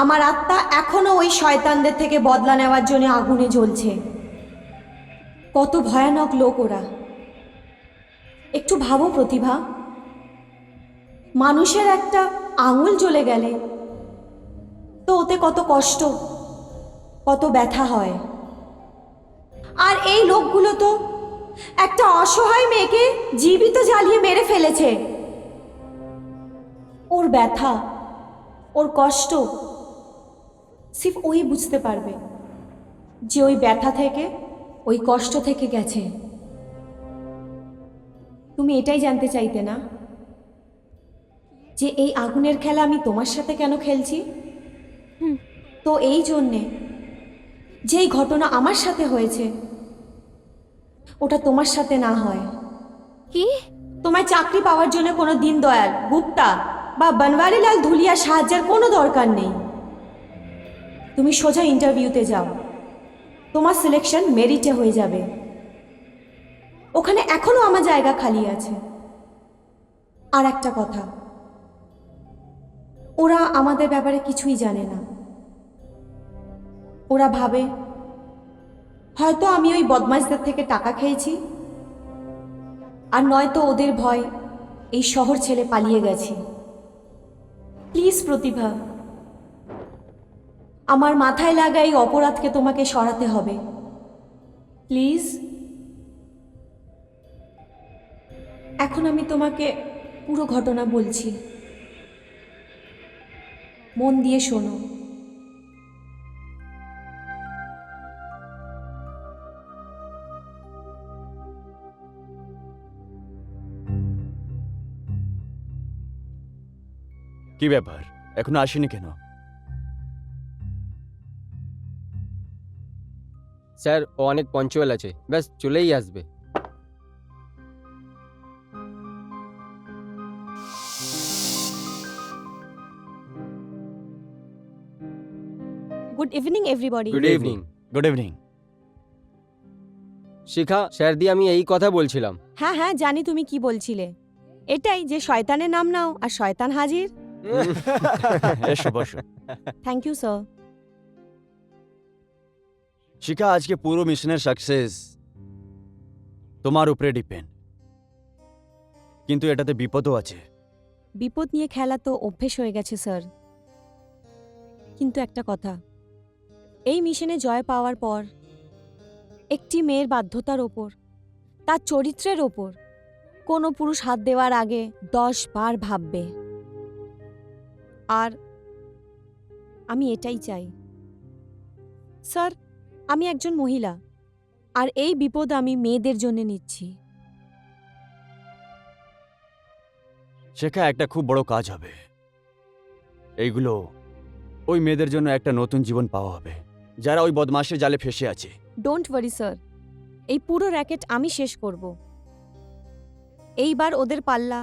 আমার আত্মা এখনো ওই শয়তানদের থেকে বদলা নেওয়ার জন্য আগুনে জ্বলছে। কত ভয়ানক লোক ওরা। একটু ভাবো প্রতিভা, মানুষের একটা আঙুল জ্বলে গেলে তো ওতে কত কষ্ট, কত ব্যথা হয়। আর এই লোকগুলো তো একটা অসহায় মেয়েকে জীবিত জ্বালিয়ে মেরে ফেলেছে। ওর ব্যথা, ওর কষ্ট সির্ফ ওই বুঝতে পারবে যে ওই ব্যথা থেকে, ওই কষ্ট থেকে গেছে। তুমি এটাই জানতে চাইতে না যে এই আগুনের খেলা আমি তোমার সাথে কেন খেলছি? তো এই জন্যে যেই ঘটনা আমার সাথে হয়েছে ওটা তোমার সাথে না হয়। কি? তোমায় চাকরি পাওয়ার জন্য কোনো দীনদয়াল, গুপ্তা বা বনওয়ারিলাল ধুলিয়ার সাহায্যের কোনো দরকার নেই। তুমি সোজা ইন্টারভিউতে যাও, তোমার সিলেকশন মেরিটে হয়ে যাবে। ওখানে এখনো আমার জায়গা খালি আছে। আর একটা কথা, ওরা আমাদের ব্যাপারে কিছুই জানে না। ওরা ভাবে হয়তো আমি ওই বদমাইশদের থেকে টাকা খেয়েছি, আর নয়তো ওদের ভয় এই শহর ছেড়ে পালিয়ে গেছি। প্লিজ প্রতিভা, আমার মাথায় লাগা এই অপরাধকে তোমাকে সরাতে হবে। প্লিজ। এখন আমি তোমাকে পুরো ঘটনা বলছি, মন দিয়ে শোনো। কি ব্যাপার, এখনো আসেনি কেন? স্যার ও অনেক পঞ্চুয়াল আছে, ব্যাস চলেই আসবে। Good evening everybody. Good evening. Good evening. Shikha, sir দিয়ে আমি এই কথা বলছিলাম। হ্যাঁ হ্যাঁ, জানি তুমি কি বলছিলে। এটাই যে শয়তানের নাম নাও আর শয়তান হাজির। এসো বসো। Thank you sir. শিখা, আজকে পুরো মিশনের সাকসেস তোমার উপরে ডিপেন্ড, কিন্তু এটাতে বিপদও আছে। বিপদ নিয়ে খেলা তো অভ্যেস হয়ে গেছে স্যার, কিন্তু একটা কথা, এই মিশনে জয় পাওয়ার পর একটি মেয়ের বাধ্যতার ওপর, তার চরিত্রের ওপর কোনো পুরুষ হাত দেওয়ার আগে 10 বার ভাববে। আর আমি এটাই চাই স্যার। আমি একজন মহিলা, আর এই বিপদ আমি মেয়েদের জন্য নিচ্ছি। শেখা, একটা খুব বড় কাজ হবে। এইগুলো ওই মেয়েদের জন্য একটা নতুন জীবন পাওয়া হবে, যারা ওই বদমাশের জালে ফেসে আছে। ডোন্ট ওয়ারি স্যার, এই পুরো র্যাকেট আমি শেষ করব। এইবার ওদের পাল্লা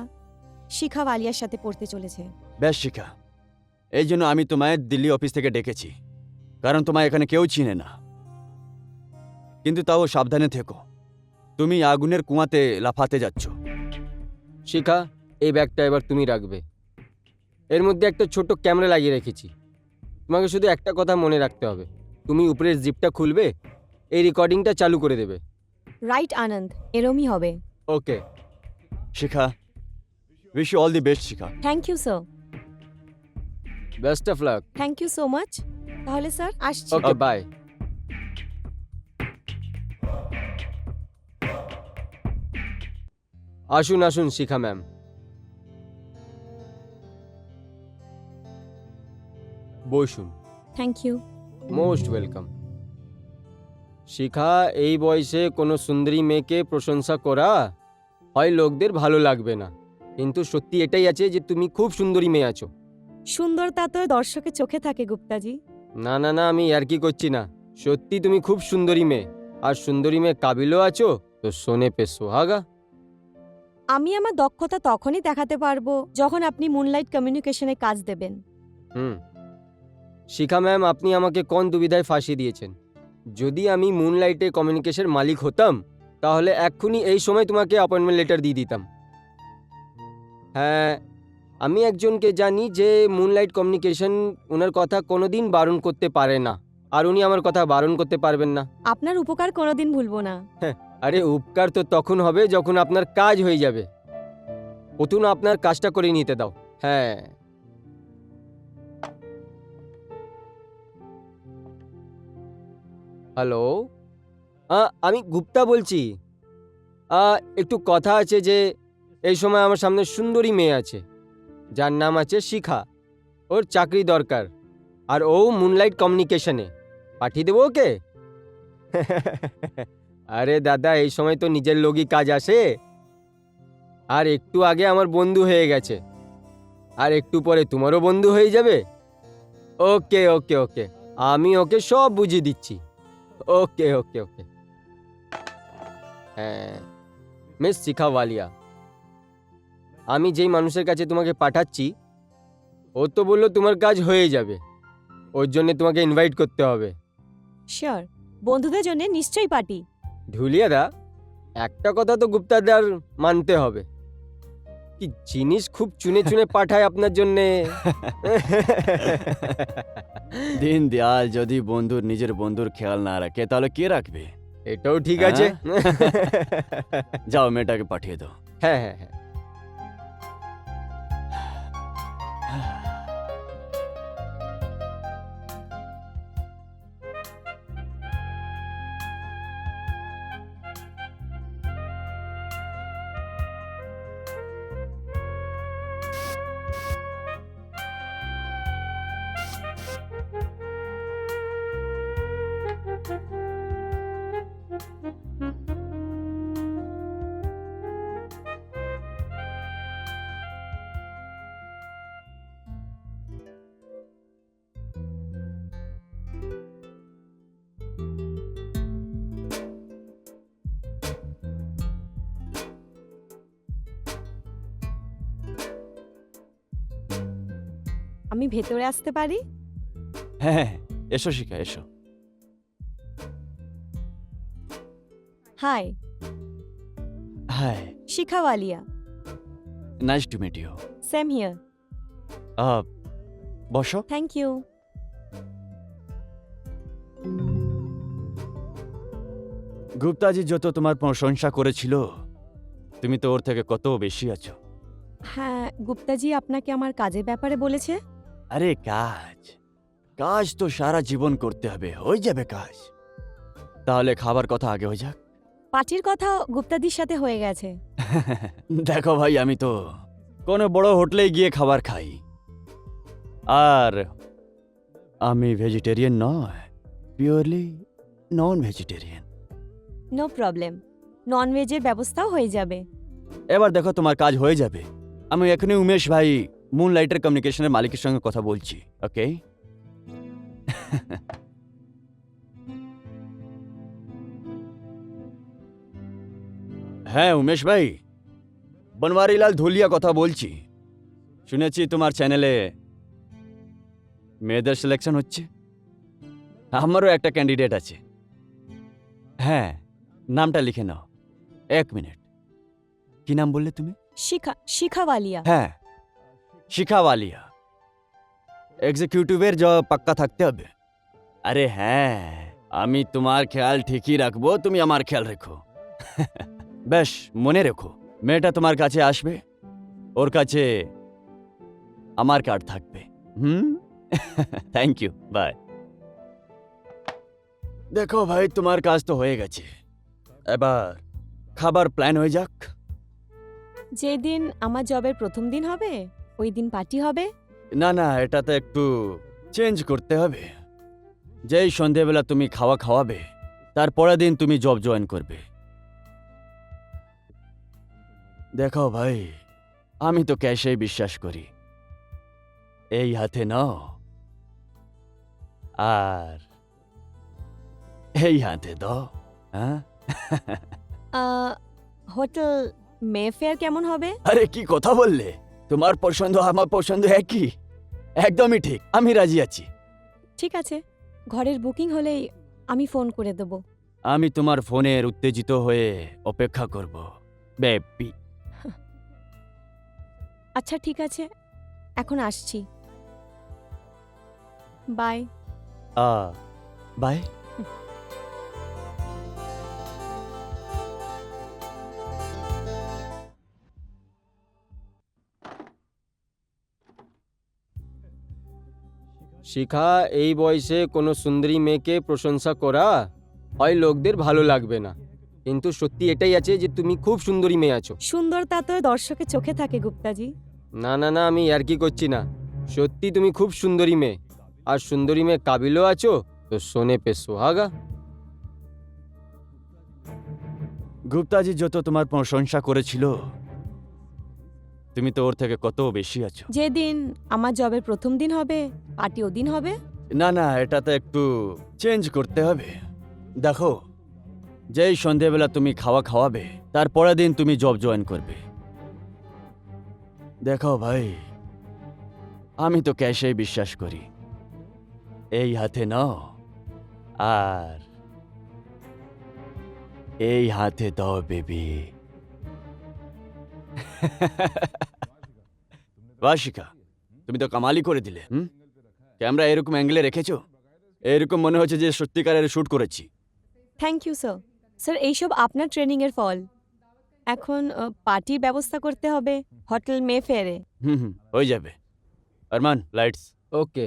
শিখা ওয়ালিয়ার সাথে পড়তে চলেছে। ব্যাস শিখা, এই জন্য আমি তোমায় দিল্লি অফিস থেকে ডেকেছি, কারণ তোমায় এখানে কেউ চিনে না। কিন্তু তাও সাবধানে থেকো, তুমি আগুনের কুয়াতে লাফাতে যাচ্ছ। শিখা, এই ব্যাগটা এবার তুমি রাখবে। এর মধ্যে একটা ছোট ক্যামেরা লাগিয়ে রেখেছি। তোমাকে শুধু একটা কথা মনে রাখতে হবে, তুমি উপরের জিপটা খুলবে, এই রেকর্ডিংটা চালু করে দেবে। রাইট আনন্দ, এরমই হবে। Okay. Shikha, wish you all the best Shikha. Thank you sir. Best of luck. Thank you so much. তাহলে স্যার আসছি। Okay, bye. আসুন আসুন শিখা ম্যাম। বসুন। Thank you. Most welcome. Shikha, এই বয়সে কোনো সুন্দরী মেয়েকে প্রশংসা করা হয় লোকদের ভালো লাগবে না, কিন্তু সত্যি এটাই আছে যে তুমি খুব সুন্দরী মেয়ে আছো। সুন্দরতা তো দর্শকের চোখে থাকে গুপ্তাজি। না না না, আমি আর কি করছি না, সত্যি তুমি খুব সুন্দরী মেয়ে, আর সুন্দরী মেয়ে কাবিলও আছো, তো সোনে পে সোহাগা। আমি আমার দক্ষতা তখনই দেখাতে পারবো যখন আপনি মুনলাইট কমিউনিকেশনে কাজ দেবেন। শিখা ম্যাম, আপনি আমাকে কোন দুবিধায় ফাঁসিয়ে দিয়েছেন। যদি আমি মুনলাইটে কমিউনিকেশন মালিক হতাম, তাহলে এক্ষুনি এই সময় তোমাকে অ্যাপয়েন্টমেন্ট লেটার দিয়ে দিতাম। হ্যাঁ, আমি একজনকে জানি যে মুনলাইট কমিউনিকেশন ওনার কথা কোনোদিন বারণ করতে পারে না, আর উনি আমার কথা বারণ করতে পারবেন না। আপনার উপকার কোনোদিন ভুলবো না। আরে উপকার তো তখন হবে যখন আপনার কাজ হয়ে যাবে। প্রথম আপনার কাজটা করে নিতে দাও। হ্যাঁ, হ্যালো, আমি গুপ্তা বলছি। একটু কথা আছে যে এই সময় আমার সামনে সুন্দরী মেয়ে আছে যার নাম আছে শিখা। ওর চাকরি দরকার, আর ও মুনলাইট কমিউনিকেশনে। পাঠিয়ে দেবো ওকে? আরে দাদা, এই সময় তো নিজের লোকই কাজ আসে। আর একটু আগে আমার বন্ধু হয়ে গেছে, আর একটু পরে তোমারও বন্ধু হয়ে যাবে। ওকে ওকে ওকে, আমি ওকে সব বুঝিয়ে দিচ্ছি। ওকে ওকে ওকে। হ্যাঁ মিস শিখা ওয়ালিয়া, আমি যেই মানুষের কাছে তোমাকে পাঠাচ্ছি ও তো বললো তোমার কাজ হয়ে যাবে, ওর জন্য তোমাকে ইনভাইট করতে হবে। শিওর, বন্ধুদের জন্য নিশ্চয়ই পার্টি। ঢুলিয়াদা, একটা কথা তো গুপ্তাদার মানতে হবে, কি জিনিস খুব চুনে চুনে পাঠায় আপনার জন্যে। দিন দয়াল যদি বন্ধুর নিজের বন্ধুর খেয়াল না রাখে তাহলে কে রাখবে? এটাও ঠিক আছে। যাও মেয়েটাকে পাঠিয়ে দাও। হ্যাঁ হ্যাঁ হ্যাঁ। আমি ভেতরে আসতে পারি? হ্যাঁ, এসো শিখা, এসো। Hi, hi, Shikha Walia. Nice to meet you. Same here. বসো। Thank you. গুপ্তাজি যত তোমার প্রশংসা করেছিল তুমি তো ওর থেকে কত বেশি আছো। হ্যাঁ, গুপ্তাজি আপনাকে আমার কাজের ব্যাপারে বলেছে। আরে কাজ কাজ তো সারা জীবন করতে হবে, হয়ে যাবে কাজ। তাহলে খাবার কথা আগে হয়ে যাক। পার্টির কথা গুপ্তাদির সাথে হয়ে গেছে। দেখো ভাই, আমি তো কোনো বড় হোটেলে গিয়ে খাবার খাই, আর আমি ভেজিটেরিয়ান নয়, purely non vegetarian. No problem, ননভেজের ব্যবস্থাও হয়ে যাবে। এবার দেখো তোমার কাজ হয়ে যাবে। আমি এখনই উমেশ ভাই মুনলাইটার কমিউনিকেশনের মালিকের সঙ্গে কথা বলছি। ওকে? হ্যাঁ উমেশ ভাই, বনওয়ারিলাল ধুলিয়া কথা বলছি। শুনেছি তোমার চ্যানেলে মেয়েদের সিলেকশন হচ্ছে। আমারও একটা ক্যান্ডিডেট আছে। হ্যাঁ, নামটা লিখে নাও। 1 মিনিট। কি নাম বললে তুমি? শিখা ওয়ালিয়া। হ্যাঁ, শিখাওয়ালিয়া। এক্সিকিউটিভের জব পাক্কা থাকতে হবে। আরে হ্যাঁ, আমি তোমার খেয়াল ঠিকই রাখবো, তুমি আমার খেয়াল রেখো। বেশ, মনে রেখো, মেয়েটা তোমার কাছে আসবে, ওর কাছে আমার কার্ড থাকবে। Thank you, bye. দেখো ভাই, তোমার কাজ তো হয়ে গেছে, এবার খাবার প্ল্যান হয়ে যাক। যেদিন আমার জবের প্রথম দিন হবে ওই দিন পার্টি হবে। না না, এটাতে একটু চেঞ্জ করতে হবে। যেই সন্ধেবেলা তুমি খাওয়া খাওয়াবে তারপরের দিন তুমি জব জয়েন করবে। দেখো ভাই, আমি তো ক্যাশেই বিশ্বাস করি। এই হাতে নাও, আর এই হাতে দাও। হ্যাঁ? হোটেল মেফেয়ার কেমন হবে? আরে কি কথা বললে! তোমার পছন্দ আমার পছন্দ একই। একদমই ঠিক, আমি রাজি আছি। ঠিক আছে, ঘরের বুকিং হলেই আমি ফোন করে দেব। আমি তোমার ফোনের উত্তেজিত হয়ে অপেক্ষা করব, বেবি। আচ্ছা ঠিক আছে, এখন আসছি। বাই। বাই। শিখা, এই বয়সে কোনো সুন্দরী মেয়েকে প্রশংসা করা হয় লোকদের ভালো লাগবে না, কিন্তু সত্যি এটাই আছে যে তুমি খুব সুন্দরী মেয়ে আছো। সুন্দরতা তো দর্শকের চোখে থাকে গুপ্তাজি। না না না, আমি আর কি করছি না, সত্যি তুমি খুব সুন্দরী মেয়ে, আর সুন্দরী মেয়ে কাবিলও আছো, তো সোনে পে সোহাগা। গুপ্তাজি যত তোমার প্রশংসা করেছিল, তুমি তো ওর থেকে কত বেশি আছো। যেদিন আমার জবের প্রথম দিন হবে, পার্টি ওদিন হবে। না না, এটা তো একটু চেঞ্জ করতে হবে। দেখো, যেই সন্ধেবেলা তুমি খাওয়া খাওয়াবে, তারপরের দিন তুমি জব জয়েন করবে। দেখো ভাই, আমি তো ক্যাশেই বিশ্বাস করি। এই হাতে নাও আর এই হাতে দাও বেবি। বাশিকা, তুমি তো কামালি করে দিলে। ক্যামেরা এরকম অ্যাঙ্গেলে রেখেছো, এরকম মনে হচ্ছে যে সত্যিকারের শুট করেছি। Thank you sir. স্যার এইসব আপনার ট্রেনিংয়ের ফল। এখন পার্টির ব্যবস্থা করতে হবে হোটেল মেফেয়ারে। হয়ে যাবে। আরমান, লাইটস। ওকে।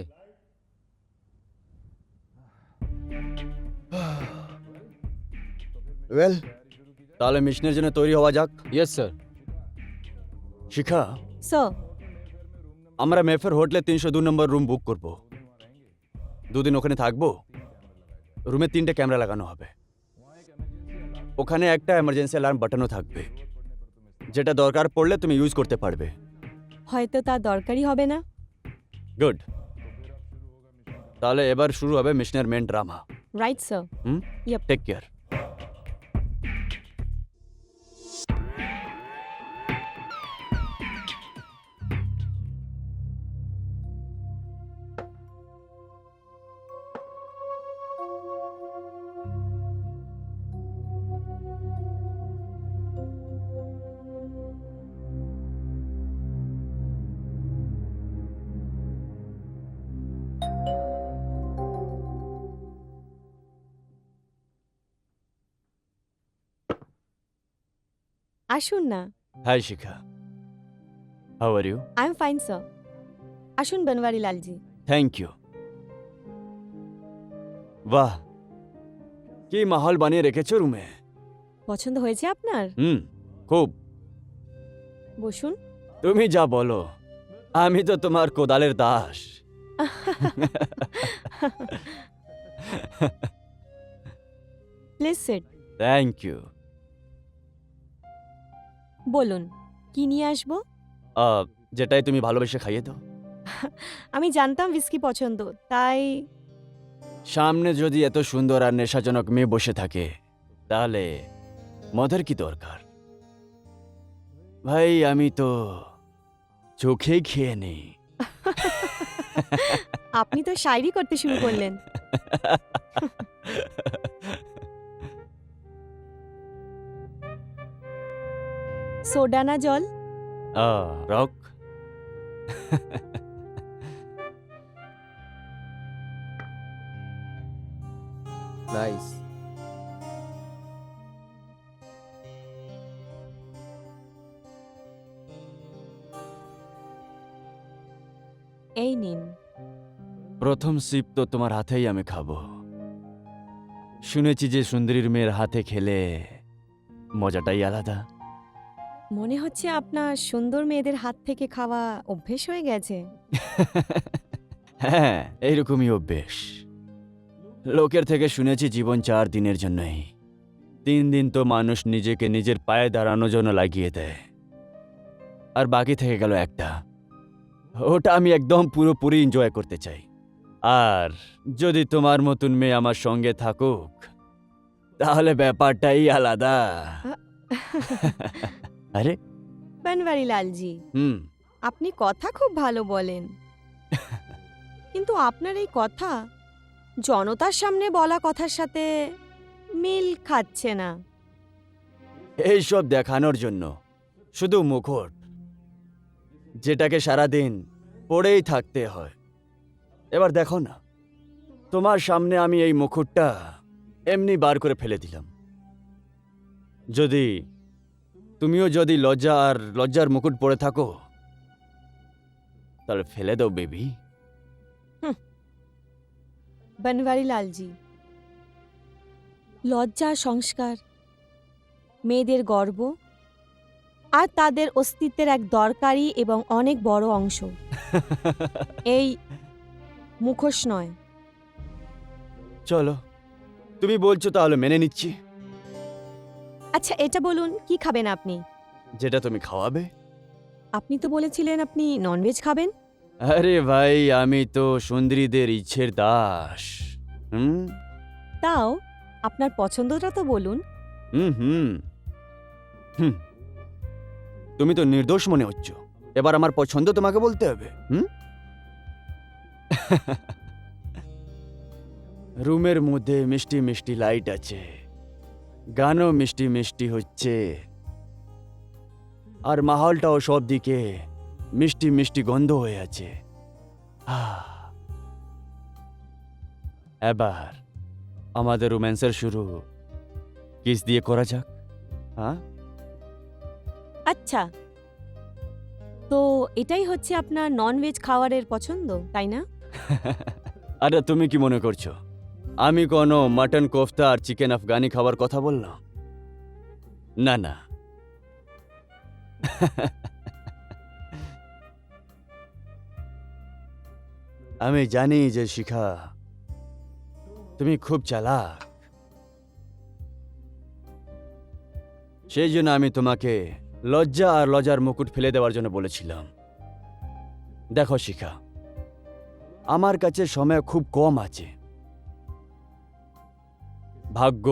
ওয়েল, তাহলে মিশনের জন্য তৈরি হওয়া যাক। Yes sir. শিখা, স্যার, আমরা মেফের হোটেলে 302 নম্বর রুম বুক করব। 2 দিন ওখানে থাকবো। রুমে 3টে ক্যামেরা লাগানো হবে। ওখানে একটা এমার্জেন্সি অ্যালার্ম বাটনও থাকবে, যেটা দরকার পড়লে তুমি ইউজ করতে পারবে। হয়তো তার দরকারই হবে না। গুড। তাহলে এবার শুরু হবে মিশনের main drama. Right sir. Yep. Take care. আসুন না। Hi Shikha, how are you? I am fine sir. আসুন বনওয়ারি লালজি। Thank you. বাহ, কি মাহল বানিয়ে রেখেছো রুমে। পছন্দ হয়েছে আপনার? খুব। বসুন। তুমি যা বলো, আমি তো তোমার কোদালের দাস। Please sit. Thank you. বলুন, কি নিয়ে আসবো? যেটাই তুমি ভালোবেসে খাইয়ে দাও। আমি জানতাম বিস্কি পছন্দ, তাই সামনে যদি এত সুন্দর আর নেশাজনক মেয়ে বসে থাকে, তাহলে মদের কি দরকার? ভাই, আমি তো চোখেই খেয়ে নেই। আপনি তো শায়রি করতে শুরু করলেন। সোডা না জল? রক। নাইস। এই নিন। প্রথম সিপ তো তোমার হাতেই আমি খাবো। শুনেছি যে সুন্দরীর মেয়ের হাতে খেলে মজাটাই আলাদা। মনে হচ্ছে আপনার সুন্দর মেয়েদের হাত থেকে খাওয়া অভ্যেস হয়ে গেছে। হ্যাঁ, এইরকমই অভ্যেস। লোকের থেকে শুনেছি জীবন 4 দিনের জন্যই। 3 দিন তো মানুষ নিজেকে নিজের পায়ে দাঁড়ানোর জন্য লাগিয়ে দেয়, আর বাকি থেকে গেল একটা। ওটা আমি একদম পুরোপুরি এনজয় করতে চাই। আর যদি তোমার মতন মেয়ে আমার সঙ্গে থাকুক, তাহলে ব্যাপারটাই আলাদা। আরে বনওয়ারি লালজি, আপনি কথা খুব ভালো বলেন, কিন্তু আপনার এই কথা জনতার সামনে বলা কথার সাথে মিল খাচ্ছে না। এইসব দেখানোর জন্য শুধু মুখোশ, যেটাকে সারাদিন পড়েই থাকতে হয়। এবার দেখো না, তোমার সামনে আমি এই মুকুটটা এমনি বার করে ফেলে দিলাম। তুমিও যদি লজ্জার মুকুট পরে থাকো, তাহলে ফেলে দাও বেবি। বনওয়ারি লালজি, লজ্জা সংস্কার মেয়েদের গর্ব আর তাদের অস্তিত্বের এক দরকারি এবং অনেক বড় অংশ। এই মুখোশ নয়। চলো, তুমি বলছো তাহলে মেনে নিচ্ছি। আচ্ছা, এটা বলুন, কি খাবেন আপনি? যেটা তুমি খাওয়াবে। আপনি তো বলেছিলেন আপনি ননভেজ খাবেন। আরে ভাই, আমি তো সুন্দরীদের ইচ্ছের দাস। হুম তাও আপনার পছন্দটা তো বলুন। হুম হুম হুম তুমি তো নির্দোষ মনে হচ্ছ, এবার আমার পছন্দ তোমাকে বলতে হবে। রুমের মধ্যে মিষ্টি মিষ্টি লাইট আছে, গানও মিষ্টি মিষ্টি হচ্ছে, আর মাহলটাও সব দিকে মিষ্টি মিষ্টি গন্ধ হয়ে আছে। এবার আমাদের রোম্যান্সের শুরু কিস দিয়ে করা যাক। হ্যাঁ, আচ্ছা, তো এটাই হচ্ছে আপনার ননভেজ খাবারের পছন্দ, তাই না? আরে তুমি কি মনে করছো আমি কোনো মাটন কোফতা আর চিকেন আফগানি খাবার কথা বললাম? না না। আমি জানি যে শিখা, তুমি খুব চালাক। সেই জন্য আমি তোমাকে লজ্জা আর লজ্জার মুকুট ফেলে দেওয়ার জন্য বলেছিলাম। দেখো শিখা, আমার কাছে সময় খুব কম আছে। ভাগ্য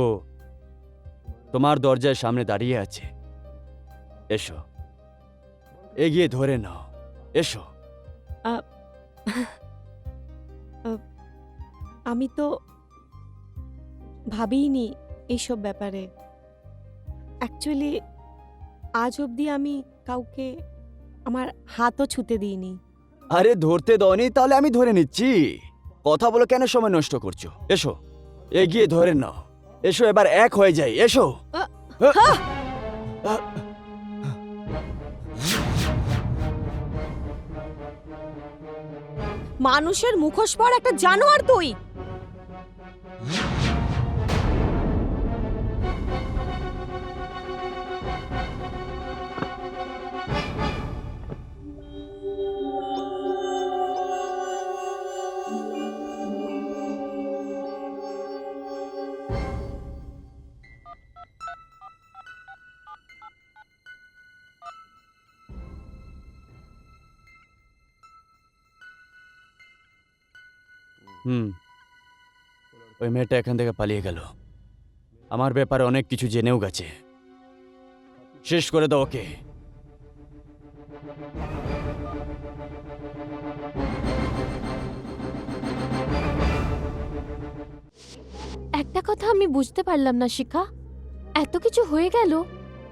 তোমার দরজার সামনে দাঁড়িয়ে আছে। এসো, এগিয়ে ধরে নাও, এসো। আমি তো ভাবিনি এইসব ব্যাপারে। অ্যাকচুয়ালি আজ অবধি আমি কাউকে আমার হাতও ছুতে দিইনি। আরে ধরতে দাওনি, তাহলে আমি ধরে নিচ্ছি। কথা বলো কেন সময় নষ্ট করছো? এসো, এগিয়ে ধরে নাও, এসো, এবার এক হয়ে যাই, এসো। মানুষের মুখোশ পর একটা জানোয়ার তুই। ওই মেয়েটা এখান থেকে পালিয়ে গেল, আমার ব্যাপারে অনেক কিছু জেনেও গেছে। শেষ করে দাও ওকে। একটা কথা আমি বুঝতে পারলাম না শিখা, এত কিছু হয়ে গেল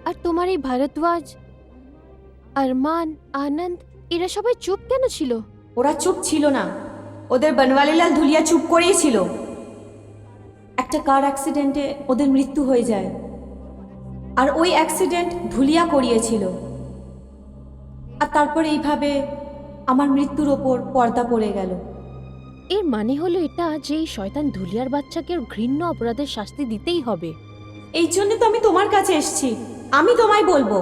আর তোমার এই ভারদ্বাজ, আরমান, আনন্দ এরা সবাই চুপ কেন ছিল? ওরা চুপ ছিল না, ওদের বনওয়ালিলাল ধুলিয়া চুপ করেই ছিল। একটা কার অ্যাক্সিডেন্টে ওদের মৃত্যু হয়ে যায়, আর ওই অ্যাক্সিডেন্ট ধুলিয়া করিয়েছিল। আর তারপর এইভাবে আমার মৃত্যুর ওপর পর্দা পড়ে গেল। এর মানে হলো এটা যে এই শয়তান ধুলিয়ার বাচ্চাকে ওর ঘৃণ্য অপরাধের শাস্তি দিতেই হবে। এই জন্য তো আমি তোমার কাছে এসেছি। আমি তোমায় বলবো,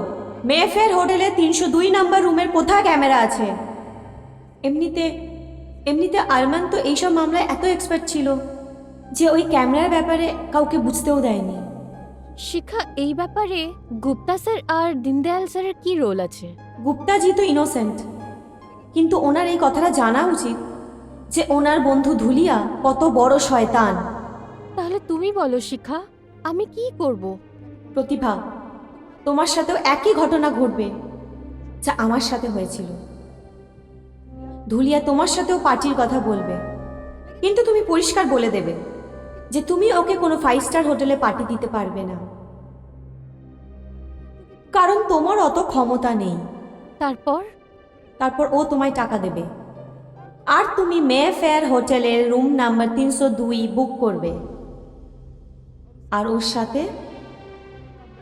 মেফেয়ার হোটেলে 302 নাম্বার রুমের কোথায় ক্যামেরা আছে। এমনিতে আরমান তো এইসব মামলায় এত এক্সপার্ট ছিল যে ওই ক্যামেরার ব্যাপারে কাউকে বুঝতেও দেয়নি। শিখা, এই ব্যাপারে গুপ্তা স্যার আর দীনদয়াল স্যারের কি রোল আছে? গুপ্তাজি তো ইনোসেন্ট, কিন্তু ওনার এই কথাটা জানা উচিত যে ওনার বন্ধু ধুলিয়া কত বড় শয়তান। তাহলে তুমি বলো শিখা, আমি কি করব? প্রতিভা, তোমার সাথেও একই ঘটনা ঘটবে যা আমার সাথে হয়েছিল। ধুলিয়া তোমার সাথেও পার্টির কথা বলবে, কিন্তু তুমি পরিষ্কার বলে দেবে যে তুমি ওকে কোনো 5 স্টার হোটেলে পার্টি দিতে পারবে না, কারণ তোমার অত ক্ষমতা নেই। তারপর তারপর ও তোমায় টাকা দেবে আর তুমি মে ফেয়ার হোটেলের রুম নাম্বার 302 বুক করবে, আর ওর সাথে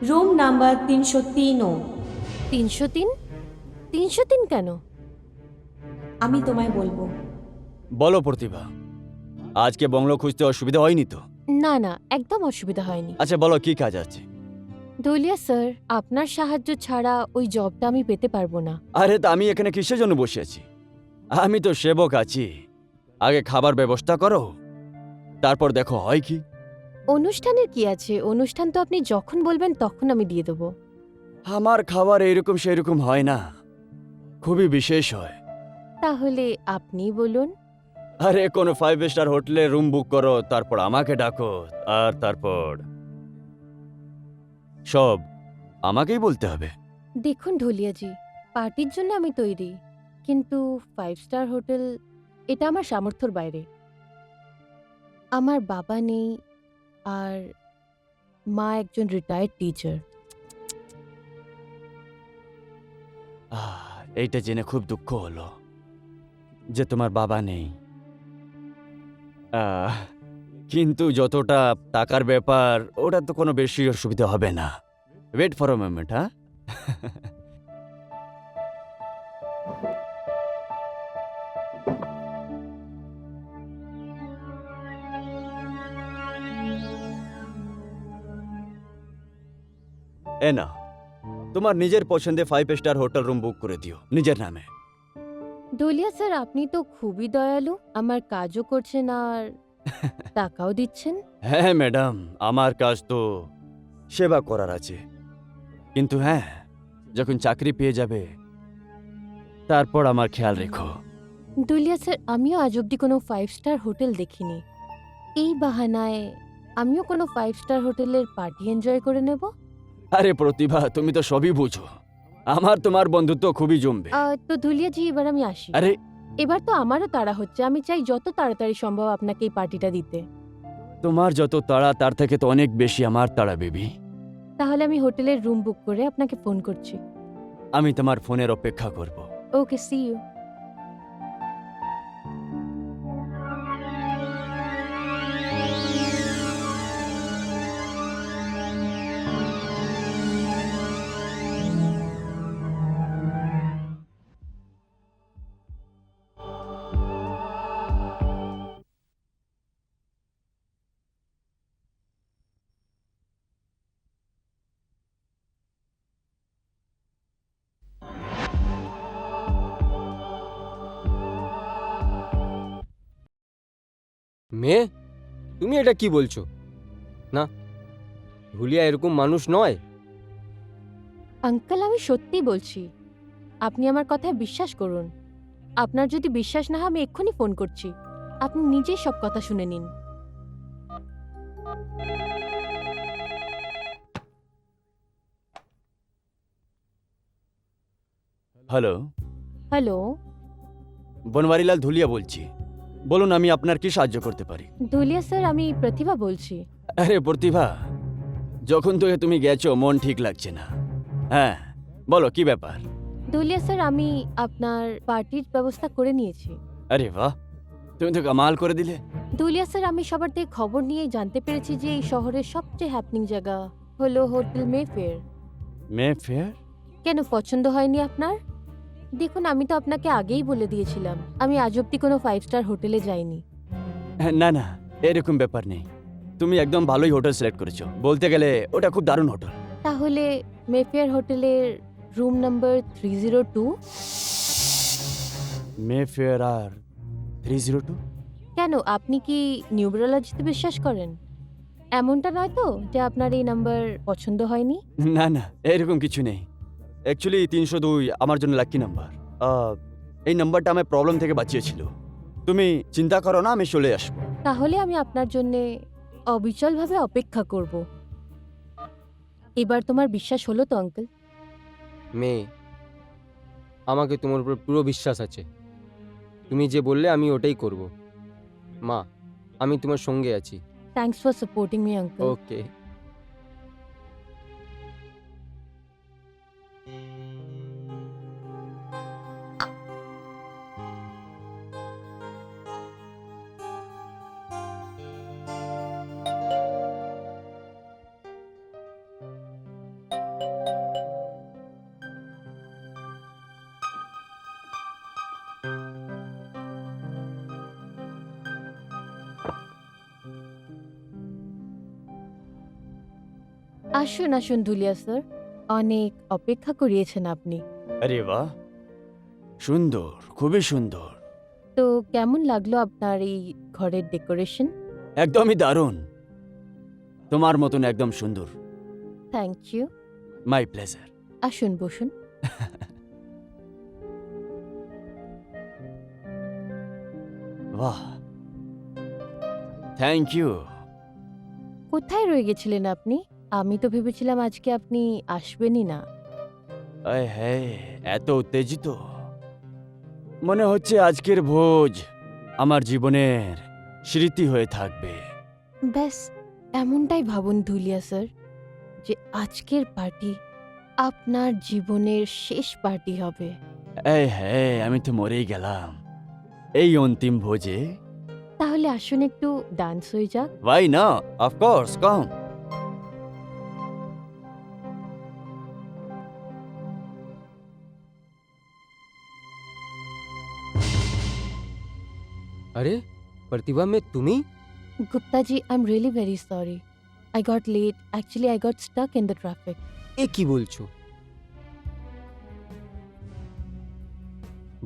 রুম নাম্বার 303ও। 303? 303 কেন? আমি তোমায় বলবো। বলো প্রতিভা, আজকে বংলো খুঁজতে অসুবিধা হয়নি তো? না না, একদম অসুবিধা হয়নি। আচ্ছা বলো, কি কাজ আছে? ধুলিয়া স্যার, আপনার সাহায্য ছাড়া ওই জবটা আমি পেতে পারবো না। আরে তা আমি এখানে কিসের জন্য বসে আছি? আমি তো সেবক আছি। আগে খাবার ব্যবস্থা করো, তারপর দেখো হয় কি। অনুষ্ঠানের কি আছে? অনুষ্ঠান তো আপনি যখন বলবেন তখন আমি দিয়ে দেবো। আমার খাবার এইরকম সেরকম হয় না, খুবই বিশেষ হয়। তাহলে আপনি বলুন। আরে কোনো 5 স্টার হোটেলে রুম বুক করো, তারপর আমাকে ডাকো, আর তারপর সব আমাকেই বলতে হবে। দেখুন ঢুলিয়াজি, পার্টির জন্য আমি তৈরি, কিন্তু 5 স্টার হোটেল এটা আমার সামর্থ্যর বাইরে। আমার বাবা নেই, আর মা একজন রিটায়ার্ড টিচার। এইটা জেনে খুব দুঃখ হলো যে তোমার বাবা নেই। কিন্তু যতটা টাকার ব্যাপার, ওটা তো কোনো বেশি অসুবিধা হবে না। ওয়েট ফর আ মোমেন্ট, হ্যাঁ? এ না, তোমার নিজের পছন্দে 5 স্টার হোটেল রুম বুক করে দিও নিজের নামে। ঢুলিয়া স্যার, আপনি তো খুবই দয়ালু, আমার কাজও করছেন আর টাকাও দিচ্ছেন। হ্যাঁ ম্যাডাম, আমার কাজ তো সেবা করার আছে, কিন্তু হ্যাঁ, যখন চাকরি পেয়ে যাবে তারপর আমার খেয়াল রেখো। ঢুলিয়া স্যার, আমিও আজ অব্দি কোনো 5 স্টার হোটেল দেখিনি। এই বাহানায় আমিও কোনো 5 স্টার হোটেলের পার্টি এনজয় করে নেব। আরে প্রতিভা, তুমি তো সবই বুঝো, আমার তোমার বন্ধুত্ব খুবই জমবে। তো ধুলিয়াজি, এবার আমি আসি। আরে এবার তো আমারও তাড়া হচ্ছে, আমি চাই যত তাড়াতাড়ি সম্ভব আপনাকে এই পার্টিটা দিতে। তোমার যত তাড়া তার থেকে তো অনেক বেশি আমার তাড়া বেবি। তাহলে আমি হোটেলের রুম বুক করে আপনাকে ফোন করছি। আমি তোমার ফোনের অপেক্ষা করব। ওকে, সি ইউ। মেয়ে, তুমি এটা কি বলছো? না, হুলিয়া এরকম মানুষ নয়। আঙ্কেল, আমি সত্যি বলছি, আপনি আমার কথায় বিশ্বাস করুন। আপনার যদি বিশ্বাস না হয় আমি এক্ষুনি ফোন করছি, আপনি নিজেই সব কথা শুনে নিন। Hello, hello. বনওয়ারিলাল ধুলিয়া বলছি। বলুন, আমি আপনার কি সাহায্য করতে পারি? ধুলিয়া স্যার, আমি প্রতিভা বলছি। আরে প্রতিভা, যখন থেকে তুমি গেছো মন ঠিক লাগছে না। হ্যাঁ বলো, কি ব্যাপার? ধুলিয়া স্যার, আমি আপনার পার্টির ব্যবস্থা করে নিয়েছি। আরে বাহ, তুমি তো কামাল করে দিলে। ধুলিয়া স্যার, আমি সবার থেকে খবর নিয়ে জানতে পেরেছি যে এই শহরের সবচেয়ে হ্যাপনিং জায়গা হলো হোটেল মেফেয়ার। মে ফেয়ার? কেন পছন্দ হয়নি আপনার? দেখুন, আমি তো আপনাকে আগেই বলে দিয়েছিলাম আমি আজ অব্দি কোনো 5 স্টার হোটেলে যাইনি। না না, এরকম ব্যাপার নেই। তুমি একদম ভালোই হোটেল সিলেক্ট করেছো, বলতে গেলে ওটা খুব দারুণ হোটেল। তাহলে মেফেয়ার হোটেলের রুম নাম্বার 302। মে ফেয়ার আর 302? কেন, আপনি কি নিউমেরোলজিতে বিশ্বাস করেন? এমনটা নয় তো যে আপনার এই নাম্বার পছন্দ হয়নি? না না, এরকম কিছু নেই। অ্যাকচুয়ালি 302 আমার জন্য লাকি নাম্বার। এই নাম্বারটা আমার প্রবলেম থেকে বাঁচিয়েছিল। তুমি চিন্তা করো না, আমি চলে আসবো। তাহলে আমি আপনার জন্যে অবিচলভাবে অপেক্ষা করব। এবার তোমার বিশ্বাস হলো তো আঙ্কেল? মেয়ে, আমাকে তোমার উপর পুরো বিশ্বাস আছে। তুমি যে বললে আমি ওটাই করব। মা, আমি তোমার সঙ্গে আছি। Thanks for supporting me uncle. Okay. আসুন আসুন ধুলিয়া স্যার, অনেক অপেক্ষা করিয়েছেন আপনি। আরে বাহ, সুন্দর, খুবই সুন্দর, তো কেমন লাগলো আপনার এই ঘরের ডেকোরেশন? একদমই দারুণ। তোমার মতন একদম সুন্দর। Thank you. My pleasure. আসুন বসুন। বাহ, থ্যাংক ইউ। কোথায় রয়ে গেছিলেন আপনি? আমি তো ভেবেছিলাম আজকে আপনি আসবেনই না। আয় হ্যাঁ, এত উত্তেজিত। মনে হচ্ছে আজকের ভোজ আমার জীবনের স্মৃতি হয়ে থাকবে। ব্যাস এমনটাই ভাবুন ধুলিয়া স্যার, যে আজকের পার্টি আপনার জীবনের শেষ পার্টি হবে। এই হ্যাঁ, আমি তো মরেই গেলাম এই অন্তিম ভোজে। তাহলে আসুন একটু ডান্স হয়ে যাক। Why not? Of course, come. আরে প্রতিভা মে তুমি? Gupta ji, I'm really very sorry. I got late. Actually, I got stuck in the traffic. এ কি বলছো?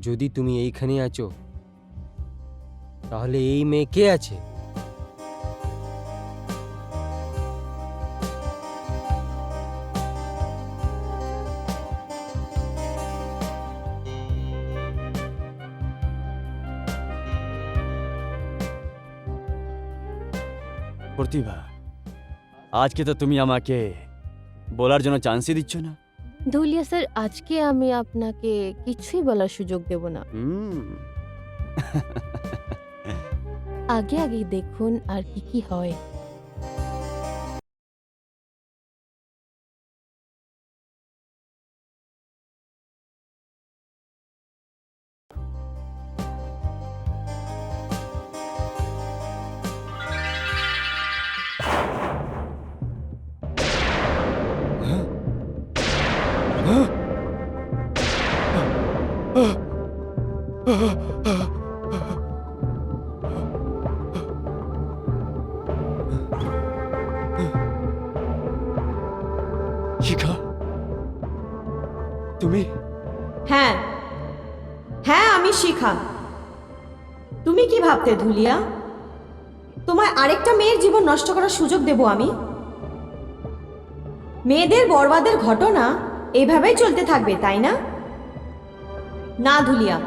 যদি তুমি এইখানে আছো তাহলে এই মেয়ে কে আছে? প্রতিভা, আজকে তো তুমি আমাকে বলার জন্য চান্সই দিচ্ছ না। ধুলিয়া স্যার, আজকে আমি আপনাকে কিছুই বলার সুযোগ দেব না। আগে আগে দেখুন আর কি কি হয়। শিখা, তুমি? হ্যাঁ হ্যাঁ, আমি শিখা। তুমি কি ভাবতে ধুলিয়া, তোমায় আরেকটা মেয়ের জীবন নষ্ট করার সুযোগ দেব আমি? মেয়েদের বরবাদের ঘটনা এভাবেই চলতে থাকবে, তাই না? না ধুলিয়া,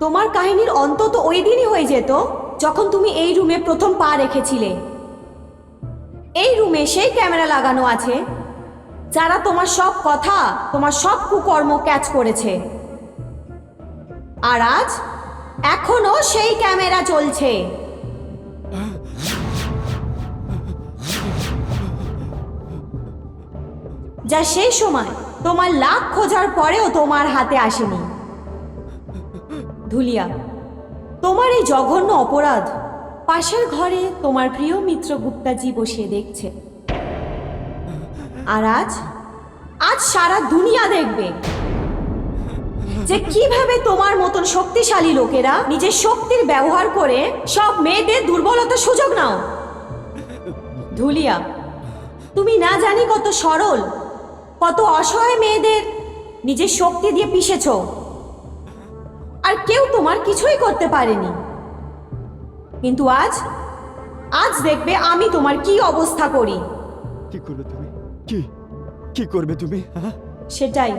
তোমার কাহিনীর অন্ত তো ওই দিনই হয়ে যেত যখন তুমি এই রুমে প্রথম পা রেখেছিলে। এই রুমে সেই ক্যামেরা লাগানো আছে যারা তোমার সব কথা, তোমার সব কুকর্ম ক্যাচ করেছে। আর আজ এখনো সেই ক্যামেরা চলছে। যা সেই সময় তোমার লাখ খোঁজার পরেও তোমার হাতে আসেনি। ধুলিয়া, তোমার এই জঘন্য অপরাধ পাশের ঘরে তোমার প্রিয় মিত্র গুপ্তাজি বসে দেখছে। আর আজ সারা দুনিয়া দেখবে যে কিভাবে তোমার মতন শক্তিশালী লোকেরা নিজের শক্তির ব্যবহার করে সব মেয়েদের দুর্বলতার সুযোগ নাও। ধুলিয়া, তুমি না জানি কত সরল, কত অসহায় মেয়েদের নিজের শক্তি দিয়ে পিষেছ, আর কেউ তোমার কিছুই করতে পারেনি। কিন্তু আজ দেখবে আমি তোমার কি অবস্থা করি। কি করবে তুমি? কি করবে তুমি? সেটাই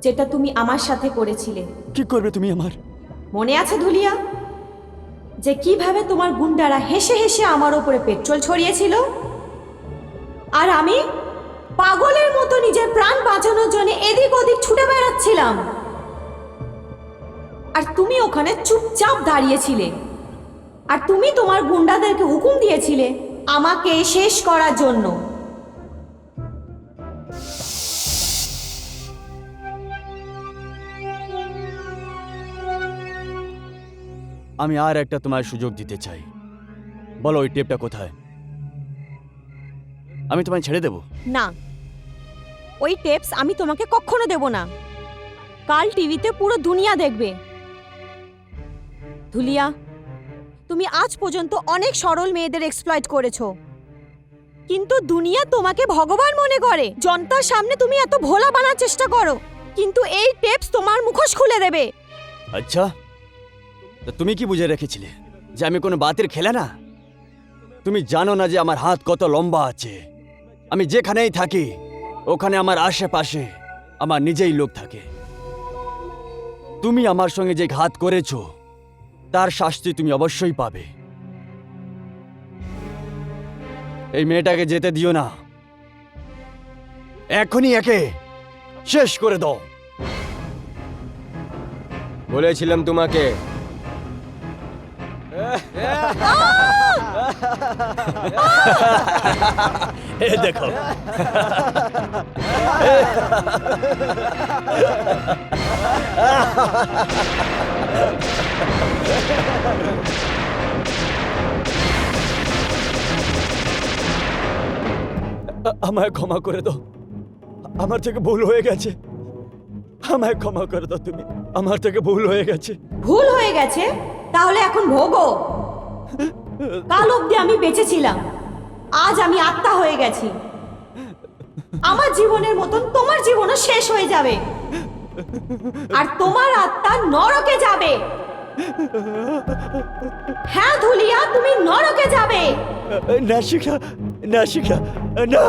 যেটা তুমি আমার সাথে করেছিলে। কি করবে তুমি আমার? মনে আছে ধুলিয়া, যে কিভাবে তোমার গুন্ডারা হেসে হেসে আমার ওপরে পেট্রোল ছড়িয়েছিল, আর আমি পাগলের মতো নিজের প্রাণ বাঁচানোর জন্য এদিক ওদিক ছুটে বেড়াচ্ছিলাম, আর তুমি ওখানে চুপচাপ দাঁড়িয়েছিলে। আর তুমি তোমার গুন্ডাদেরকে হুকুম দিয়েছিলে আমাকে শেষ করার জন্য। আমি আর একটা তোমার সুযোগ দিতে চাই। বলো ওই টেপটা কোথায়? আমি তোমায় ছেড়ে দেব না, ওই টেপস আমি তোমাকে কখনো দেব না। কাল টিভিতে পুরো দুনিয়া দেখবে। ধুলিয়া, তুমি আজ পর্যন্ত অনেক সরল মেয়েদের এক্সপ্লয়েট করেছো, কিন্তু দুনিয়া তোমাকে ভগবান মনে করে। জনতার সামনে তুমি এত ভোলা বানার চেষ্টা করো, কিন্তু এই টেপস তোমার মুখোশ খুলে দেবে। আচ্ছা, তো তুমি কি বুঝে রেখেছিলে যে আমি কোনো বাতের খেলা না? তুমি জানো না যে আমার হাত কত লম্বা আছে। আমি যেখানেই থাকি ওখানে আমার আশেপাশে আমার নিজেই লোক থাকে। তুমি আমার সঙ্গে যে ঘাত করেছো তার শাস্তি তুমি অবশ্যই পাবে। এই মেয়েটাকে যেতে দিও না, এখনই একে শেষ করে দাও। বলেছিলাম তোমাকে। এ দেখো, আমায় ক্ষমা করে দাও, আমার থেকে ভুল হয়ে গেছে। আমায় ক্ষমা করে দাও তুমি, আমার থেকে ভুল হয়ে গেছে। ভুল হয়ে গেছে, তাহলে এখন ভোগো। কাল অবধি আমি বেঁচে ছিলাম, আজ আমি আত্মা হয়ে গেছি। আমার জীবনের মতন তোমার জীবনও শেষ হয়ে যাবে, আর তোমার আত্মা নরকে যাবে। হ্যাঁ ধুলিয়া, তুমি নরকে যাবে। নাসিকা, নাসিকা, না।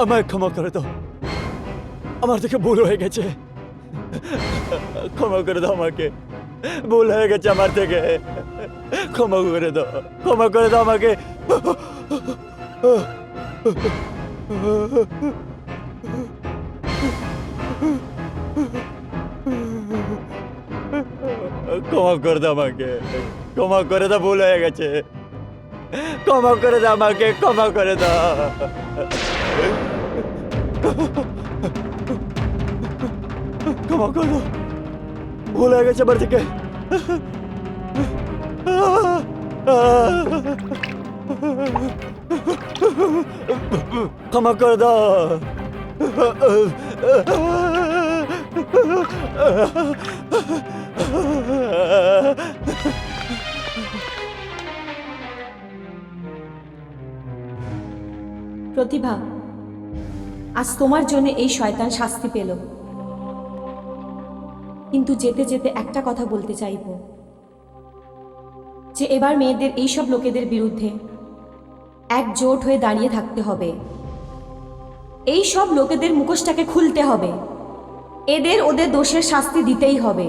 আমায় ক্ষমা করে দাও, আমার থেকে ভুল হয়ে গেছে। ক্ষমা করে দাও আমাকে, ভুল হয়ে গেছে আমার থেকে। ক্ষমা করে দাও, ক্ষমা করে দাও আমাকে। ক্ষমা করে দাও আমাকে, ক্ষমা করে দাও, ভুল হয়ে গেছে। ক্ষমা করে দাও আমাকে, ক্ষমা করে দাও। ক্ষমা করে দাও, ভুল হয়ে গেছে আমার থেকে। ক্ষমা করে দাও। প্রতিভা, আজ তোমার জন্য এই শয়তান শাস্তি পেল, কিন্তু যেতে যেতে একটা কথা বলতে চাইব যে এবার মেয়েদের এইসব লোকেদের বিরুদ্ধে একজোট হয়ে দাঁড়িয়ে থাকতে হবে। এই সব লোকেদের মুখোশটাকে খুলতে হবে, এদের ওদের দোষের শাস্তি দিতেই হবে।